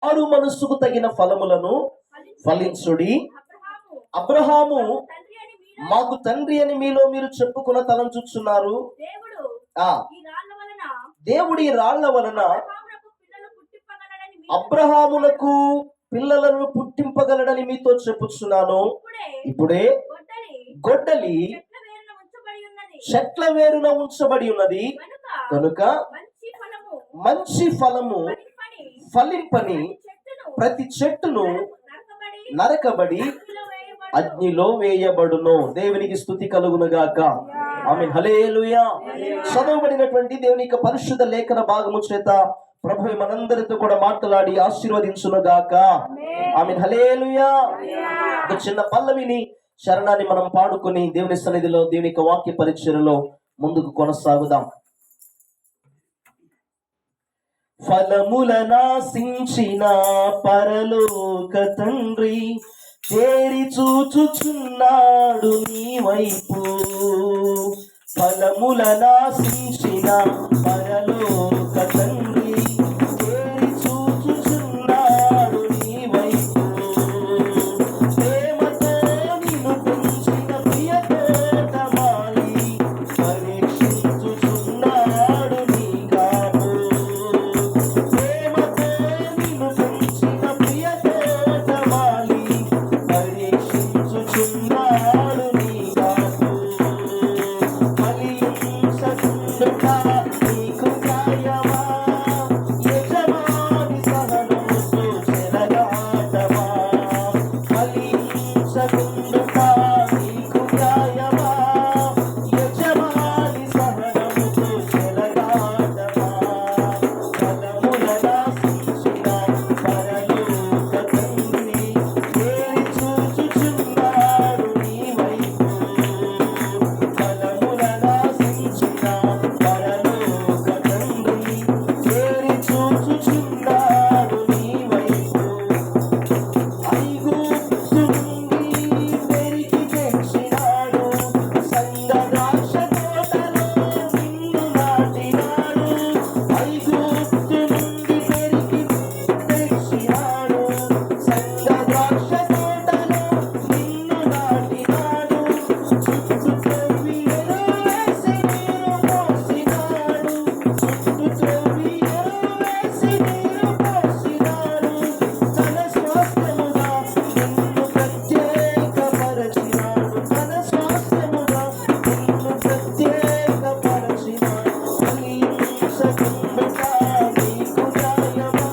మారు మనస్సుకు తగిన ఫలములను ఫలించుడి. అబ్రహాము మాకు తండ్రి అని మీలో మీరు చెప్పుకున్న తలంచుచున్నారు. దేవుడి రాళ్ల వలన అబ్రహామునకు పిల్లలను పుట్టింపగలడని మీతో చెప్పుచున్నాను. ఇప్పుడే గొడ్డలి చెట్ల వేరున ఉంచబడి ఉన్నది కనుక మంచి ఫలము ఫలింపని ప్రతి చెట్టును నరకబడి అగ్నిలో వేయబడును. దేవునికి స్తుతి కలుగును గాక. ఆమేన్. హల్లెలూయా. చదవబడినటువంటి దేవుని యొక్క పరిశుద్ధ లేఖన భాగము చేత ప్రభువు మనందరితో కూడా మాట్లాడి ఆశీర్వదించును గాక. ఆమేన్. హల్లెలూయా. ఒక చిన్న పల్లవిని శరణాన్ని మనం పాడుకొని దేవుని సన్నిధిలో దేవుని యొక్క వాక్య పరిచర్యలో ముందుకు కొనసాగుదాం. ఫలములనాశించిన పరలోక తండ్రి తేరి చూచుచున్నాడు నీ వైపు. ఫలములనాశించిన పరలోక తండ్రి తేరి చూచుచున్నాడు నీ వైపు. ప్రేమతో నిన్ను పెంచిన ప్రియతోటమాలి పరీక్షించుచున్నాడు నీ కాపు. ప్రేమతో నిన్ను పెంచిన ప్రియతోటమాలి పరీక్షించుచున్నాడు నీ కాపు. ఫలించకుండుట నీకు న్యాయమా? యజమాని సహనముతో చెలగాటమా? ఫలించకుండుట నీకు న్యాయమా? యజమాని సహనముతో చెలగాటమా? ఫలములనాశించిన పరలోక తండ్రి తేరి చూచుచున్నాడు నీ వైపు. ఫలములనాశించిన పరలోక తండ్రి తేరి చూచుచున్నాడు నీ వైపు. ఐగుప్తు నుండి పెరికి తెచ్చినాడు, సంగ ద్రాక్ష తోటలో నిన్ను నాటినాడు. ఐగుప్తు నుండి పెరికి తెచ్చినాడు, సంగ ద్రాక్ష తోటలో నిన్ను నాటినాడు. చుట్టూ త్రవ్వి ఎరువేసి నీరు పోసినాడు, చుట్టూ త్రవ్వి ఎరువేసి నీరు పోసినాడు. తన స్వాస్థ్యముగా నిన్ను ప్రత్యేకపరచినాడు, తన స్వాస్థ్యముగా నిన్ను ప్రత్యేకపరచినాడు. ఫలించకుండుట నీకు న్యాయమా?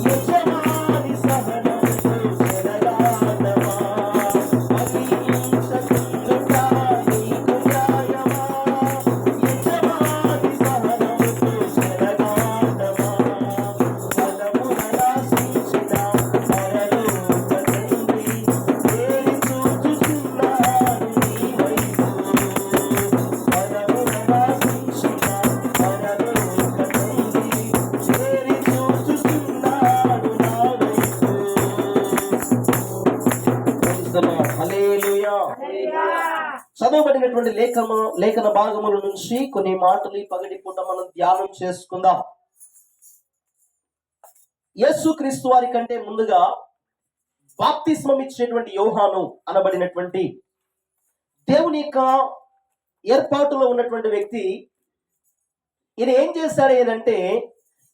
యజమాని సహనముతో చెలగాటమా? ఫలించకుండుట నీకు న్యాయమా? యజమాని సహనముతో చెలగాటమా? ఫలములనాశించిన పరలోక తండ్రి తేరి చూచుచున్నాడు నీ వైపు. ఫలములనాశించిన పరలోక తండ్రి తేరి చూచుచున్నాడు నా వైపు. Praise the Lord. హల్లెలూయా. చదవబడినటువంటి లేఖన భాగముల నుంచి కొన్ని మాటలు ఈ పగటి పూట మనం ధ్యానం చేసుకుందాం. యేసు క్రీస్తు వారి కంటే ముందుగా బాప్తిస్మం ఇచ్చేటువంటి యోహాను అనబడినటువంటి దేవుని యొక్క ఏర్పాటులో ఉన్నటువంటి వ్యక్తి, ఈయన ఏం చేశాడు ఏంటంటే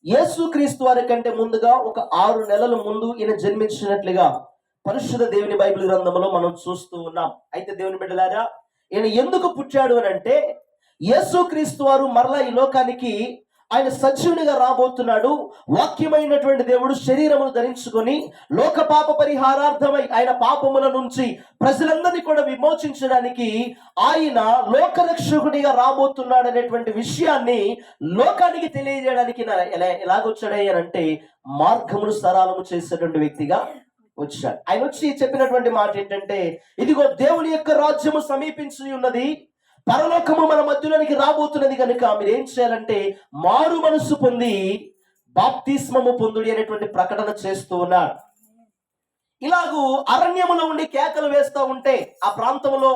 యేసు క్రీస్తు వారి కంటే ముందుగా ఒక 6 నెలల ముందు ఈయన జన్మించినట్లుగా పరిశుద్ధ దేవుని బైబిల్ గ్రంథంలో మనం చూస్తూ ఉన్నాం. అయితే దేవుని బిడ్డలారా, ఈయన ఎందుకు పుట్టాడు అని అంటే యేసు క్రీస్తు వారు మరలా ఈ లోకానికి ఆయన సజీవునిగా రాబోతున్నాడు. వాక్యమైనటువంటి దేవుడు శరీరమును ధరించుకొని లోక పాప పరిహారార్థమై ఆయన పాపముల నుంచి ప్రజలందరినీ కూడా విమోచించడానికి ఆయన లోకరక్షకుడిగా రాబోతున్నాడు అనేటువంటి విషయాన్ని లోకానికి తెలియజేయడానికి ఎలాగొచ్చాడంటే మార్గమును సరళము చేసేటువంటి వ్యక్తిగా వచ్చాడు. ఆయన వచ్చి చెప్పినటువంటి మాట ఏంటంటే, ఇదిగో దేవుని యొక్క రాజ్యము సమీపించి ఉన్నది, పరలోకము మన మధ్యలోనికి రాబోతున్నది కనుక మీరు ఏం చేయాలంటే మారు మనస్సు పొంది బాప్తిస్మము పొందుడి అనేటువంటి ప్రకటన చేస్తూ ఉన్నాడు. ఇలాగూ అరణ్యములో ఉండి కేకలు వేస్తూ ఉంటే, ఆ ప్రాంతంలో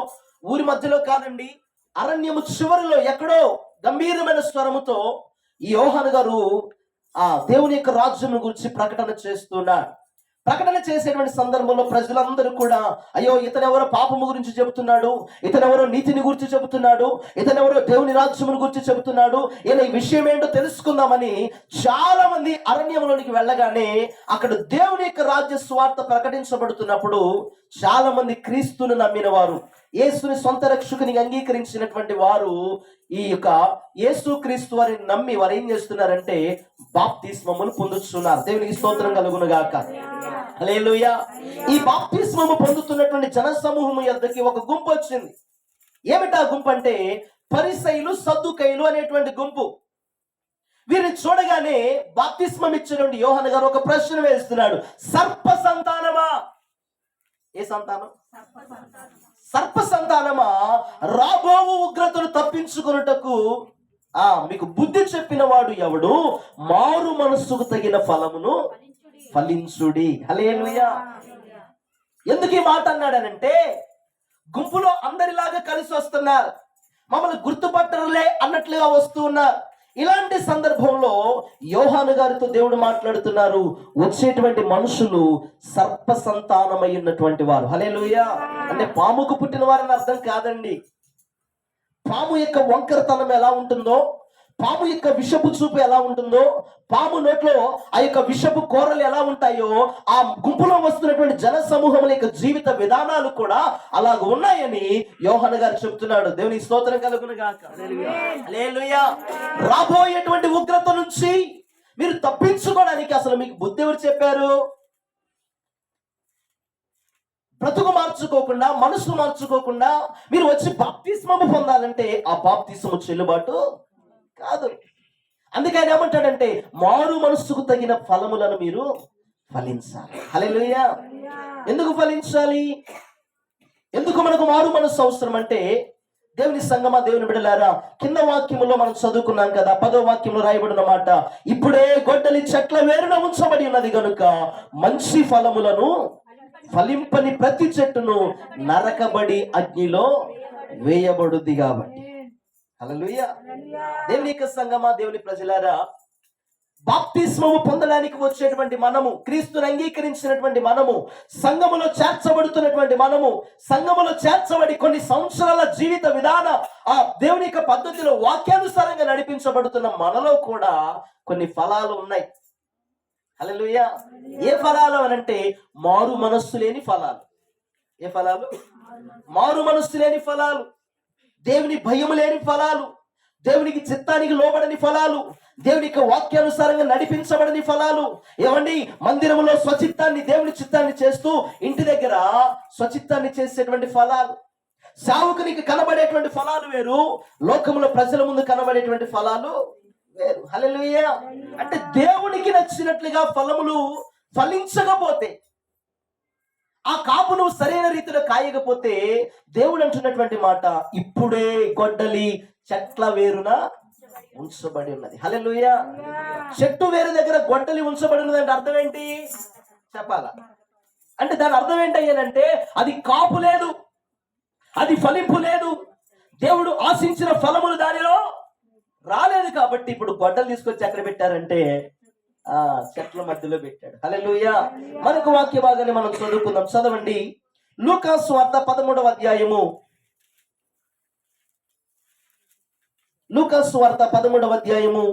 ఊరి మధ్యలో కాదండి, అరణ్యము చివరిలో ఎక్కడో గంభీరమైన స్వరముతో ఈ యోహాను గారు దేవుని యొక్క రాజ్యం గురించి ప్రకటన చేస్తున్నాడు. ప్రకటన చేసేటువంటి సందర్భంలో ప్రజలందరూ కూడా, అయ్యో ఇతనెవరో పాపము గురించి చెబుతున్నాడు, ఇతనెవరో నీతిని గురించి చెబుతున్నాడు, ఇతనెవరో దేవుని రాజ్యమును గురించి చెబుతున్నాడు, ఈయన ఈ విషయం ఏంటో తెలుసుకుందామని చాలా మంది అరణ్యంలోనికి వెళ్ళగానే అక్కడ దేవుని యొక్క రాజ్య స్వార్థ ప్రకటించబడుతున్నప్పుడు చాలా మంది క్రీస్తును నమ్మిన వారు, యేసుని సొంత రక్షకుని అంగీకరించినటువంటి వారు ఈ యొక్క యేసు క్రీస్తు వారిని నమ్మి వారు ఏం చేస్తున్నారంటే బాప్తిస్మమును పొందుతున్నారు. దేవునికి స్తోత్రం కలుగును గాక. హల్లెలూయా. ఈ బాప్తిస్మము పొందుతున్నటువంటి జన సమూహము యొద్దకి ఒక గుంపు వచ్చింది. ఏమిటా గుంపు అంటే పరిసయ్యులు, సద్దుకయ్యులు అనేటువంటి గుంపు. వీరిని చూడగానే బాప్తిస్మం ఇచ్చినటువంటి యోహాను గారు ఒక ప్రశ్న వేస్తున్నాడు. సర్ప సంతానమా? ఏ సంతానం? సర్ప సంతానమా, రాబో ఉగ్రతను తప్పించుకొనుటకు మీకు బుద్ధి చెప్పిన వాడు ఎవడు? మారు మనస్సుకు తగిన ఫలమును ఫలించుడి. హల్లెలూయా. ఎందుకు ఈ మాట అన్నాడనంటే, గుంపులో అందరిలాగా కలిసి వస్తున్నారు, మమ్మల్ని గుర్తుపట్టరులే అన్నట్లుగా వస్తూ ఉన్నారు. ఇలాంటి సందర్భంలో యోహాను గారితో దేవుడు మాట్లాడుతున్నారు, వచ్చేటువంటి మనుషులు సర్ప సంతానమై ఉన్నటువంటి వారు. హల్లెలూయా. అంటే పాముకు పుట్టిన వారని అర్థం కాదండి. పాము యొక్క వంకరతనం ఎలా ఉంటుందో, పాము యొక్క విషపు చూపు ఎలా ఉంటుందో, పాము నోట్లో ఆ యొక్క విషపు కూరలు ఎలా ఉంటాయో, ఆ గుంపులో వస్తున్నటువంటి జన సమూహముల యొక్క జీవిత విధానాలు కూడా అలాగ ఉన్నాయని యోహాను గారు చెప్తున్నాడు. దేవుని స్తోత్రం కలుగును గాక. హల్లెలూయా. రాబోయేటువంటి ఉగ్రత నుంచి మీరు తప్పించుకోవడానికి అసలు మీకు బుద్ధి ఎవరు చెప్పారు? బ్రతుకు మార్చుకోకుండా, మనసు మార్చుకోకుండా మీరు వచ్చి బాప్తిస్మము పొందాలంటే ఆ బాప్తిస్మము చెల్లుబాటు కాదు. అందుకే ఆయన ఏమంటాడంటే, మారు మనస్సుకు తగిన ఫలములను మీరు ఫలించాలి. హల్లెలూయా. ఎందుకు ఫలించాలి? ఎందుకు మనకు మారు మనస్సు అవసరం అంటే, దేవుని సంగమా, దేవుని బిడ్డలారా, కింద వాక్యములో మనం చదువుకున్నాం కదా, 10వ వాక్యంలో రాయబడిన మాట, ఇప్పుడే గొడ్డలి చెట్ల వేరున ఉంచబడి ఉన్నది గనుక మంచి ఫలములను ఫలింపని ప్రతి చెట్టును నరకబడి అగ్నిలో వేయబడుద్ది కాబట్టి. హల్లెలూయా. దేవుని యొక్క సంగమా, దేవుని ప్రజలారా, బాప్తిస్మము పొందడానికి వచ్చేటువంటి మనము, క్రీస్తుని అంగీకరించినటువంటి మనము, సంఘములో చేర్చబడుతున్నటువంటి మనము, సంఘములో చేర్చబడి కొన్ని సంవత్సరాల జీవిత విధాన ఆ దేవుని యొక్క పద్ధతిలో వాక్యానుసారంగా నడిపించబడుతున్న మనలో కూడా కొన్ని ఫలాలు ఉన్నాయి. హల్లెలూయా. ఏ ఫలాలు అనంటే మారు మనస్సు లేని ఫలాలు. ఏ ఫలాలు? మారు మనస్సు లేని ఫలాలు, దేవుని భయము లేని ఫలాలు, దేవునికి చిత్తానికి లోబడని ఫలాలు, దేవుని యొక్క వాక్యానుసారంగా నడిపించబడని ఫలాలు. ఏమండి, మందిరంలో స్వచిత్తాన్ని, దేవుని చిత్తాన్ని చేస్తూ ఇంటి దగ్గర స్వచిత్తాన్ని చేసేటువంటి ఫలాలు. సేవకునికి కనబడేటువంటి ఫలాలు వేరు, లోకములో ప్రజల ముందు కనబడేటువంటి ఫలాలు వేరు. హల్లెలూయా. అంటే దేవునికి నచ్చినట్లుగా ఫలములు ఫలించకపోతే, ఆ కాపు నువ్వు సరైన రీతిలో కాయకపోతే, దేవుడు అంటున్నటువంటి మాట, ఇప్పుడే గొడ్డలి చెట్ల వేరున ఉంచబడి ఉన్నది. హల్లెలూయా. చెట్టు వేరు దగ్గర గొడ్డలి ఉంచబడి ఉన్నది అంటే అర్థం ఏంటి చెప్పాలా? అంటే దాని అర్థం ఏంటయ్యానంటే, అది కాపు లేదు, అది ఫలింపు లేదు, దేవుడు ఆశించిన ఫలములు దానిలో రాలేదు. కాబట్టి ఇప్పుడు గొడ్డలు తీసుకొచ్చి ఎక్కడ పెట్టారంటే చెట్ల మధ్యలో పెట్టాడు. హల్లెలూయా. మరొక వాక్య భాగాన్ని మనం చదువుకుందాం. చదవండి, లూకా సువార్త 13వ అధ్యాయము. లూకా సువార్త 13వ అధ్యాయము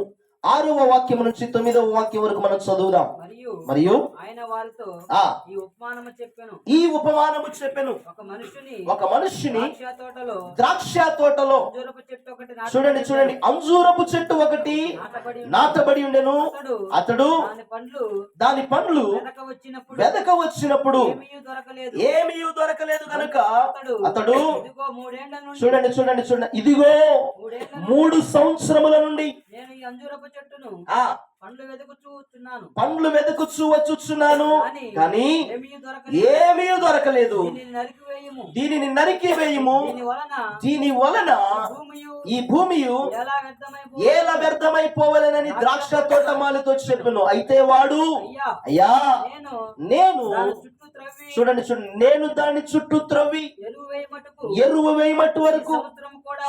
6వ వాక్యం నుంచి 9వ వాక్యం వరకు మనం చదువుదాం. మరియు ఆయన వారితో ఈ ఉపమానము చెప్పెను. ఒక మనుష్యుని ద్రాక్ష తోటలో చూడండి అంజూరపు చెట్టు ఒకటి నాటబడి ఉండెను. అతడు దాని పండ్లు వెదక వచ్చినప్పుడు ఏమీ దొరకలేదు కనుక అతడు చూడండి ఇదిగో 3 సంవత్సరముల నుండి పండ్లు వెతుకుచూ వచ్చుచున్నాను, కానీ ఏమీ దొరకలేదు. వేయుము. దీనిని నరికి వేయుము. దీని వలన ఈ భూమియు ఎలా వ్యర్థమైపోవలెనని ద్రాక్ష తోటమాలితో చెప్పును. అయితే వాడు, అయ్యా నేను చూడండి నేను దాన్ని చుట్టూ త్రవ్వి ఎరువు వేయమట్టు వరకు.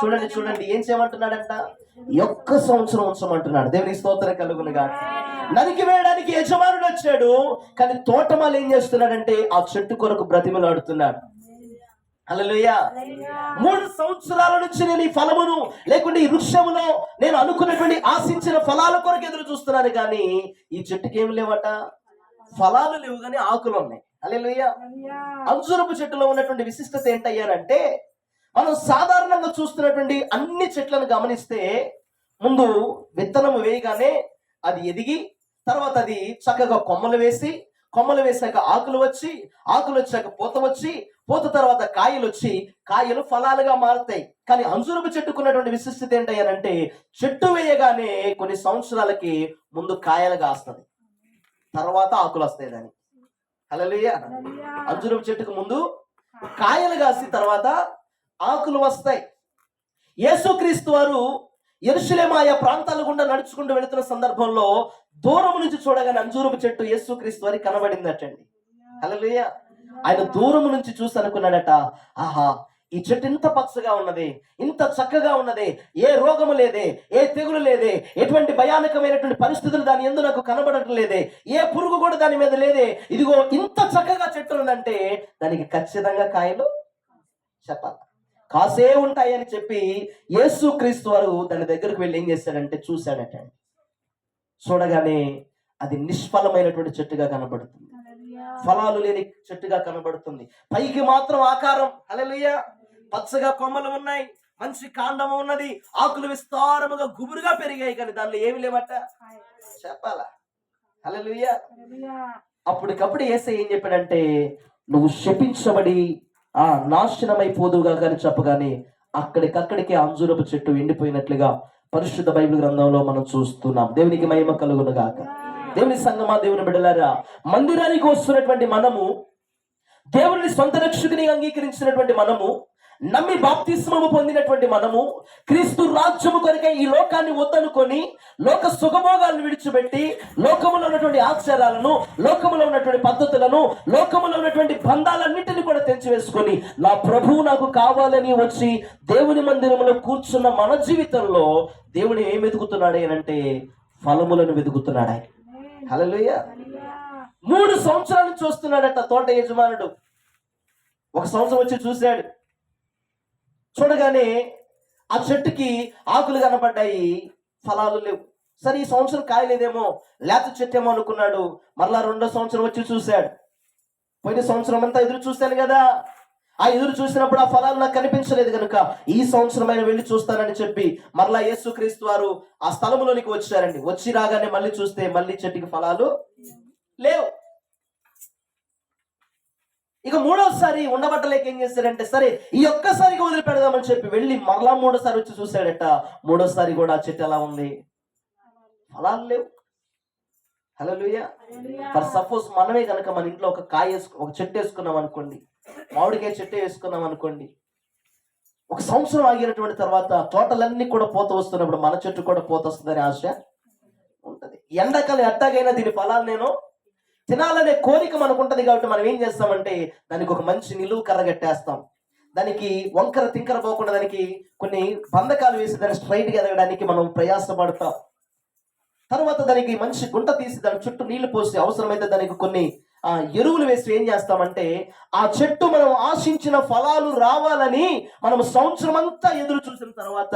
చూడండి ఏం చేయమంటున్నాడంట? ఒక్క సంవత్సరం ఉంచమంటున్నాడు. దేవుని స్తోత్రం కలుగునుగా. నరికి వేయడానికి యజమానుడు వచ్చాడు, కానీ తోటమాలి ఏం చేస్తున్నాడంటే ఆ చెట్టు కొరకు బ్రతిమలాడుతున్నాడు. హల్లెలూయా. 3 సంవత్సరాల నుంచి నేను ఈ ఫలమును లేకుంటే ఈ వృక్షములో నేను అనుకున్నటువంటి ఆశించిన ఫలాల కొరకు ఎదురు చూస్తున్నాను, కానీ ఈ చెట్టుకి ఏమి లేవట, ఫలాలు లేవు కానీ ఆకులు ఉన్నాయి. హల్లెలూయా. అంజూరపు చెట్టులో ఉన్నటువంటి విశిష్టత ఏంటయ్యారంటే, మనం సాధారణంగా చూస్తున్నటువంటి అన్ని చెట్లను గమనిస్తే ముందు విత్తనము వేయగానే అది ఎదిగి తర్వాత అది చక్కగా కొమ్మలు వేసాక ఆకులు వచ్చాక పూత తర్వాత కాయలు వచ్చి కాయలు ఫలాలుగా మారుతాయి. కానీ అంజూరపు చెట్టుకున్నటువంటి విశిష్టత ఏంటయ్యారంటే, చెట్టు వేయగానే కొన్ని సంవత్సరాలకి ముందు కాయలు కాస్తుంది, తర్వాత ఆకులు వస్తాయి దానికి. హల్లెలూయా. అంజూరపు చెట్టుకు ముందు కాయలు కాసి తర్వాత ఆకులు వస్తాయి. యేసుక్రీస్తు వారు యెరూషలేము ఆయా ప్రాంతాల గుండా నడుచుకుంటూ వెళుతున్న సందర్భంలో దూరం నుంచి చూడగానే అంజూరపు చెట్టు యేసుక్రీస్తు వారికి కనబడిందటండి. హల్లెలూయా. ఆయన దూరం నుంచి చూసి అనుకున్నాడట, ఆహా, ఈ చెట్టు ఇంత పచ్చగా ఉన్నది, ఇంత చక్కగా ఉన్నది, ఏ రోగము లేదే, ఏ తెగులు లేదే, ఎటువంటి భయానకమైనటువంటి పరిస్థితులు దాని యందు నాకు కనబడటం లేదే, ఏ పురుగు కూడా దాని మీద లేదే, ఇదిగో ఇంత చక్కగా చెట్టు ఉందంటే దానికి ఖచ్చితంగా కాయలు చెప్పాలి, కాసే ఉంటాయని చెప్పి యేసుక్రీస్తు వారు దాని దగ్గరకు వెళ్ళి ఏం చేశాడంటే చూశాడట. చూడగానే అది నిష్ఫలమైనటువంటి చెట్టుగా కనబడుతుంది, ఫలాలు లేని చెట్టుగా కనబడుతుంది. పైకి మాత్రం ఆకారం, హల్లెలూయా, పచ్చగా కొమ్మలు ఉన్నాయి, మంచి కాండము ఉన్నది, ఆకులు విస్తారముగా గుబురుగా పెరిగాయి, కానీ దానిలో ఏమి లేవట చెప్పాలా. హల్లెలూయా. అప్పటికప్పుడు యేసయ్య ఏం చెప్పాడంటే, నువ్వు శపించబడి నాశనమైపోదుగా కానీ చెప్పగానే అక్కడికక్కడికి అంజూరపు చెట్టు ఎండిపోయినట్లుగా పరిశుద్ధ బైబిల్ గ్రంథంలో మనం చూస్తున్నాం. దేవునికి మహిమ కలుగును గాక. దేవుని సంగమా, దేవుని బిడ్డలారా, మందిరానికి వస్తున్నటువంటి మనము, దేవుని సొంత రక్షకునిగా అంగీకరించినటువంటి మనము, నమ్మి బాప్తిస్మము పొందినటువంటి మనము, క్రీస్తు రాజ్యము కొరకై ఈ లోకాన్ని వద్దనుకొని లోక సుఖభోగాలను విడిచిపెట్టి లోకములో ఉన్నటువంటి ఆచారాలను, లోకములో ఉన్నటువంటి పద్ధతులను, లోకములో ఉన్నటువంటి బంధాలన్నింటినీ కూడా తెంచివేసుకొని నా ప్రభువు నాకు కావాలని వచ్చి దేవుని మందిరంలో కూర్చున్న మన జీవితంలో దేవుడు ఏం వెతుకుతున్నాడు అంటే ఫలములను వెతుకుతున్నాడు ఆయన. హల్లెలూయా. 3 సంవత్సరాలు చూస్తున్నాడట తోట యజమానుడు. 1 సంవత్సరం వచ్చి చూశాడు, చూడగానే ఆ చెట్టుకి ఆకులు కనపడ్డాయి, ఫలాలు లేవు. సరే ఈ సంవత్సరం కాయలేదేమో, లేత చెట్టు ఏమో అనుకున్నాడు. మరలా 2వ సంవత్సరం వచ్చి చూశాడు. పోయిన సంవత్సరం అంతా ఎదురు చూశాను కదా, ఆ ఎదురు చూసినప్పుడు ఆ ఫలాలు నాకు కనిపించలేదు కనుక ఈ సంవత్సరం ఆయన వెళ్ళి చూస్తానని చెప్పి మరలా యేసుక్రీస్తు వారు ఆ స్థలములోనికి వచ్చారండి. వచ్చి రాగానే మళ్ళీ చూస్తే మళ్ళీ చెట్టుకి ఫలాలు లేవు. ఇక 3వసారి ఉండబట్టలేక ఏం చేశాడంటే, సరే ఈ ఒక్కసారిగా వదిలిపెడదామని చెప్పి వెళ్ళి మరలా 3వసారి వచ్చి చూశాడట. 3వసారి కూడా ఆ చెట్టు ఎలా ఉంది, ఫలాలు లేవు. హల్లెలూయా. ఫర్ సపోజ్ మనమే కనుక మన ఇంట్లో ఒక చెట్టు వేసుకున్నాం అనుకోండి, మామిడికాయ చెట్టు వేసుకున్నాం అనుకోండి, 1 సంవత్సరం ఆగినటువంటి తర్వాత తోటలన్నీ కూడా పూత వస్తున్నప్పుడు మన చెట్టు కూడా పూత వస్తుందని ఆశ ఉంటది. ఎండాకాలం ఎట్టాగైనా దీని ఫలాలు నేను తినాలనే కోరిక మనకు ఉంటది. కాబట్టి మనం ఏం చేస్తామంటే దానికి ఒక మంచి నిలువు కర్ర కట్టేస్తాం, దానికి వంకర తింకర పోకుండా దానికి కొన్ని బంధకాలు వేసి దాన్ని స్ట్రైట్ గా ఎదగడానికి మనం ప్రయాసపడతాం. తర్వాత దానికి మంచి గుంట తీసి దాని చుట్టూ నీళ్లు పోసి అవసరమైతే దానికి కొన్ని ఎరువులు వేసి ఏం చేస్తామంటే ఆ చెట్టు మనం ఆశించిన ఫలాలు రావాలని మనం సంవత్సరం అంతా ఎదురు చూసిన తర్వాత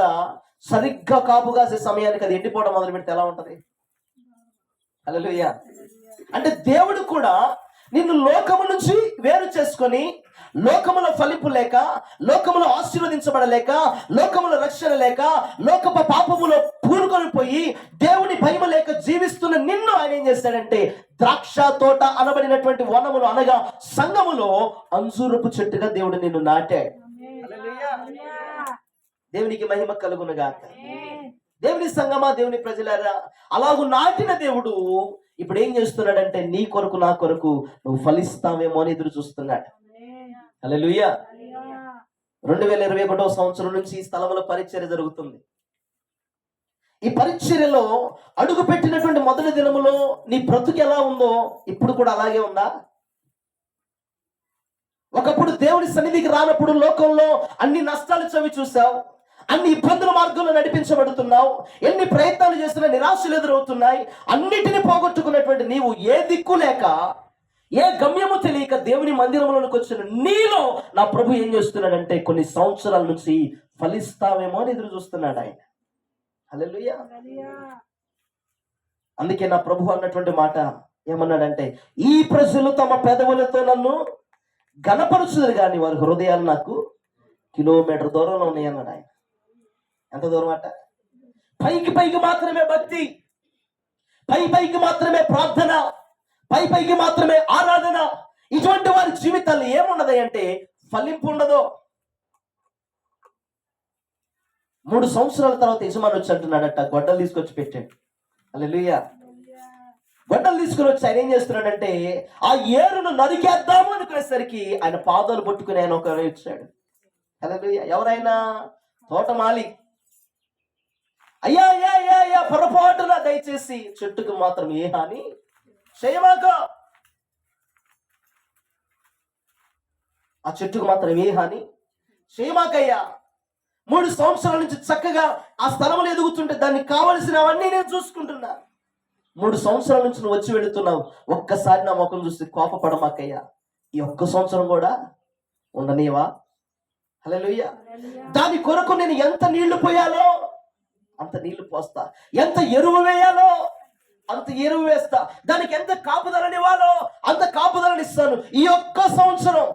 సరిగ్గా కాపు కాసే సమయానికి అది ఎండిపోవడం మొదలు పెడితే ఎలా ఉంటది? హల్లెలూయా. అంటే దేవుడు కూడా నిన్ను లోకము నుంచి వేరు చేసుకొని లోకములో ఫలింపు లేక, లోకములో ఆశీర్వదించబడలేక, లోకములో రక్షణ లేక, లోకపు పాపములో పూనుకొని పోయి దేవుని భయము లేక జీవిస్తున్న నిన్ను ఆయన ఏం చేస్తాడంటే ద్రాక్ష తోట అనబడినటువంటి వనములు అనగా సంఘములో అంజూరపు చెట్టుగా దేవుడు నిన్ను నాటాడు. దేవునికి మహిమ కలుగును గాక. దేవుని సంగమా, దేవుని ప్రజలారా, అలాగూ నాటిన దేవుడు ఇప్పుడు ఏం చేస్తున్నాడంటే నీ కొరకు నా కొరకు నువ్వు ఫలిస్తావేమో అని ఎదురు చూస్తున్నాడు. హల్లెలూయా. 2021వ సంవత్సరం నుంచి ఈ స్థలంలో పరిచర్య జరుగుతుంది. ఈ పరిచర్యలో అడుగు పెట్టినటువంటి మొదటి దినములో నీ బ్రతుకు ఎలా ఉందో ఇప్పుడు కూడా అలాగే ఉందా? ఒకప్పుడు దేవుని సన్నిధికి రానప్పుడు లోకంలో అన్ని నష్టాలు చవి చూసావు, అన్ని ఇబ్బందుల మార్గంలో నడిపించబడుతున్నావు, ఎన్ని ప్రయత్నాలు చేస్తున్నా నిరాశలు ఎదురవుతున్నాయి. అన్నిటిని పోగొట్టుకున్నటువంటి నీవు ఏ దిక్కు లేక, ఏ గమ్యము తెలియక దేవుని మందిరంలోకి వచ్చిన నీలో నా ప్రభు ఏం చేస్తున్నాడంటే కొన్ని సంవత్సరాల నుంచి ఫలిస్తావేమో అని ఎదురు చూస్తున్నాడు ఆయన. హల్లెలూయా. అందుకే నా ప్రభు అన్నటువంటి మాట ఏమన్నాడంటే, ఈ ప్రజలు తమ పెదవులతో నన్ను ఘనపరుచుదురు కానీ వారి హృదయాలు నాకు కిలోమీటర్ దూరంలో ఉన్నాయి అన్నాడు ఆయన. ఎంత దూరం అట? పైకి మాత్రమే భక్తి, పైకి మాత్రమే ప్రార్థన, పైకి మాత్రమే ఆరాధన. ఇటువంటి వారి జీవితాలు ఏమున్నది అంటే ఫలింపు ఉండదు. 3 సంవత్సరాల తర్వాత యజమాని వచ్చి అంటున్నాడట, గొడ్డలు తీసుకొచ్చి పెట్టాడు. హల్లెలూయా. గొడ్డలు తీసుకుని వచ్చి ఆయన ఏం చేస్తున్నాడంటే ఆ ఏరును నరికేద్దాము అనుకునేసరికి ఆయన పాదాలు పట్టుకుని ఆయన ఒక వచ్చాడు. హల్లెలూయా. ఎవరైనా తోటమాలి, అయ్యా పొరపాటున దయచేసి చెట్టుకు మాత్రం ఏ హాని చేయమాక, ఆ చెట్టుకు మాత్రం ఏ హాని చేయమాకయ్యా. 3 సంవత్సరాల నుంచి చక్కగా ఆ స్థలంలో ఎదుగుతుంటే దానికి కావలసినవన్నీ నేను చూసుకుంటున్నా. 3 సంవత్సరాల నుంచి నువ్వు వచ్చి వెళుతున్నావు. ఒక్కసారి నా ముఖం చూసి కోపపడమాకయ్యా, ఈ ఒక్క సంవత్సరం కూడా ఉండనీవా? హల్లెలూయా. దాని కొరకు నేను ఎంత నీళ్లు పోయాలో అంత నీళ్లు పోస్తా, ఎంత ఎరువు వేయాలో అంత ఎరువు వేస్తా, దానికి ఎంత కాపుదలనివ్వాలో అంత కాపుదలనిస్తాను ఈ ఒక్క సంవత్సరం.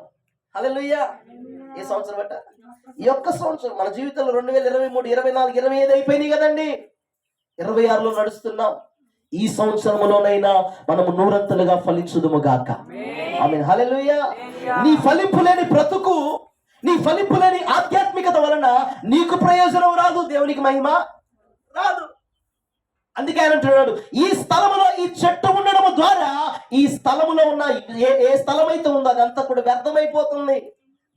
హల్లెలూయా. ఏ సంవత్సరం అట? ఈ ఒక్క సంవత్సరం. మన జీవితంలో 2023, 24, 25 అయిపోయినాయి కదండి. 26లో నడుస్తున్నాం. ఈ సంవత్సరంలోనైనా మనము నూరంతలుగా ఫలించుదుము గాక. ఆమేన్. హల్లెలూయా. నీ ఫలింపు లేని బ్రతుకు, నీ ఫలింపు లేని ఆధ్యాత్మికత వలన నీకు ప్రయోజనం రాదు, దేవునికి మహిమ రాదు. అందుకే ఆయన అంటున్నాడు, ఈ స్థలములో ఈ చెట్టు ఉండడం ద్వారా ఈ స్థలములో ఉన్న ఏ స్థలం అయితే ఉందో అదంతా కూడా వ్యర్థమైపోతుంది.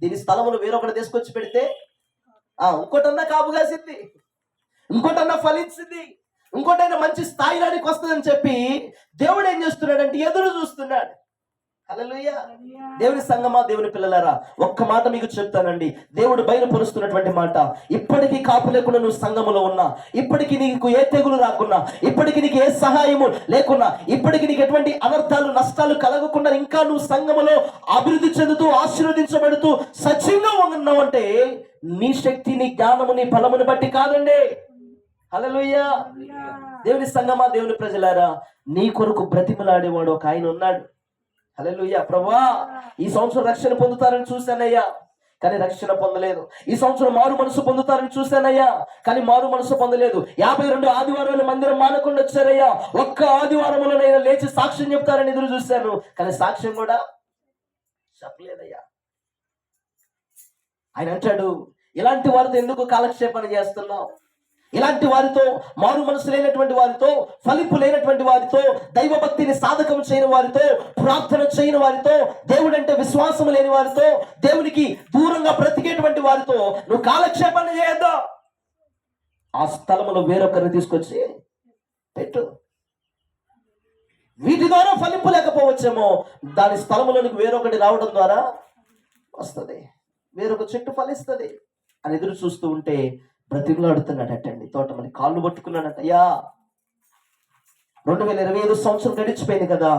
దీని స్థలమును వేరొకటి తీసుకొచ్చి పెడితే ఇంకోటన్నా కాపు కాసింది, ఇంకోటన్నా ఫలించింది, ఇంకోటైనా మంచి స్థాయిలోనికి వస్తుందని చెప్పి దేవుడు ఏం చేస్తున్నాడంటే ఎదురు చూస్తున్నాడు. హల్లెలూయా. దేవుని సంగమా, దేవుని పిల్లలారా, ఒక్క మాట మీకు చెప్తానండి. దేవుడు బయలుపరుస్తున్నటువంటి మాట, ఇప్పటికీ కాపు లేకుండా నువ్వు సంఘములో ఉన్నా, ఇప్పటికీ నీకు ఏ తెగులు రాకున్నా, ఇప్పటికీ నీకు ఏ సహాయము లేకున్నా, ఇప్పటికీ నీకు ఎటువంటి అనర్థాలు నష్టాలు కలగకుండా ఇంకా నువ్వు సంఘములో అభివృద్ధి చెందుతూ ఆశీర్వదించబడుతూ సజీవంగా ఉన్నావు అంటే నీ శక్తి, నీ జ్ఞానము, నీ బలముని బట్టి కాదండి. హల్లెలూయా. దేవుని సంగమా, దేవుని ప్రజలారా, నీ కొరకు బ్రతిమలాడేవాడు ఒక ఆయన ఉన్నాడు. హల్లెలూయా. ప్రభువా, ఈ సంవత్సరం రక్షణ పొందుతారని చూశానయ్యా, కానీ రక్షణ పొందలేదు. ఈ సంవత్సరం మారు మనసు పొందుతారని చూశానయ్యా, కానీ మారు మనసు పొందలేదు. 52 ఆదివారాలు మందిరం మానకుండా వచ్చారయ్యా, ఒక్క ఆదివారంలోనైనా లేచి సాక్ష్యం చెప్తారని ఎదురు చూశాను, కానీ సాక్ష్యం కూడా చెప్పలేదయ్యా. ఆయన అంటాడు, ఇలాంటి వారితో ఎందుకు కాలక్షేపణ చేస్తున్నావు? ఇలాంటి వారితో, మారు మనసు లేనటువంటి వారితో, ఫలింపు లేనటువంటి వారితో, దైవభక్తిని సాధకం చేయని వారితో, ప్రార్థన చేయని వారితో, దేవుడంటే విశ్వాసం లేని వారితో, దేవునికి దూరంగా బ్రతికేటువంటి వారితో నువ్వు కాలక్షేపణ చేయొద్దు. ఆ స్థలంలో వేరొకరిని తీసుకొచ్చి పెట్టు. వీటి ద్వారా ఫలింపు లేకపోవచ్చేమో, దాని స్థలంలోనికి వేరొకటి రావడం ద్వారా వస్తుంది, వేరొక చెట్టు ఫలిస్తుంది అని ఎదురు చూస్తూ ఉంటే బ్రతిమలాడుతున్నాడటండి. తోటమని కాళ్ళు పట్టుకున్నాడట. అయ్యా, 2025 సంవత్సరం గడిచిపోయింది కదా,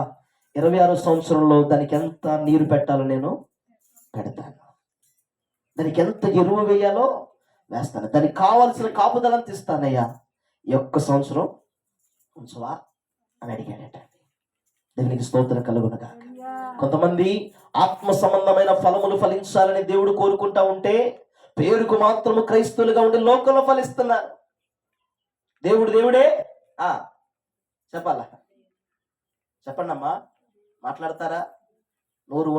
26వ సంవత్సరంలో దానికి ఎంత నీరు పెట్టాలో నేను పెడతాను, దానికి ఎంత ఎరువు వేయాలో వేస్తాను, దానికి కావాల్సిన కాపుదలను తీస్తానయ్యా, ఈ ఒక్క సంవత్సరం ఉంచవా అని అడిగాడటండి. దేవునికి స్తోత్రం కలుగునుగా. కొంతమంది ఆత్మ సంబంధమైన ఫలములు ఫలించాలని దేవుడు కోరుకుంటా ఉంటే పేరుకు మాత్రము క్రైస్తవులుగా ఉండి లోకంలో ఫలిస్తున్నారు. దేవుడే చెప్పాలా? చెప్పండి అమ్మా, మాట్లాడతారా? నోరు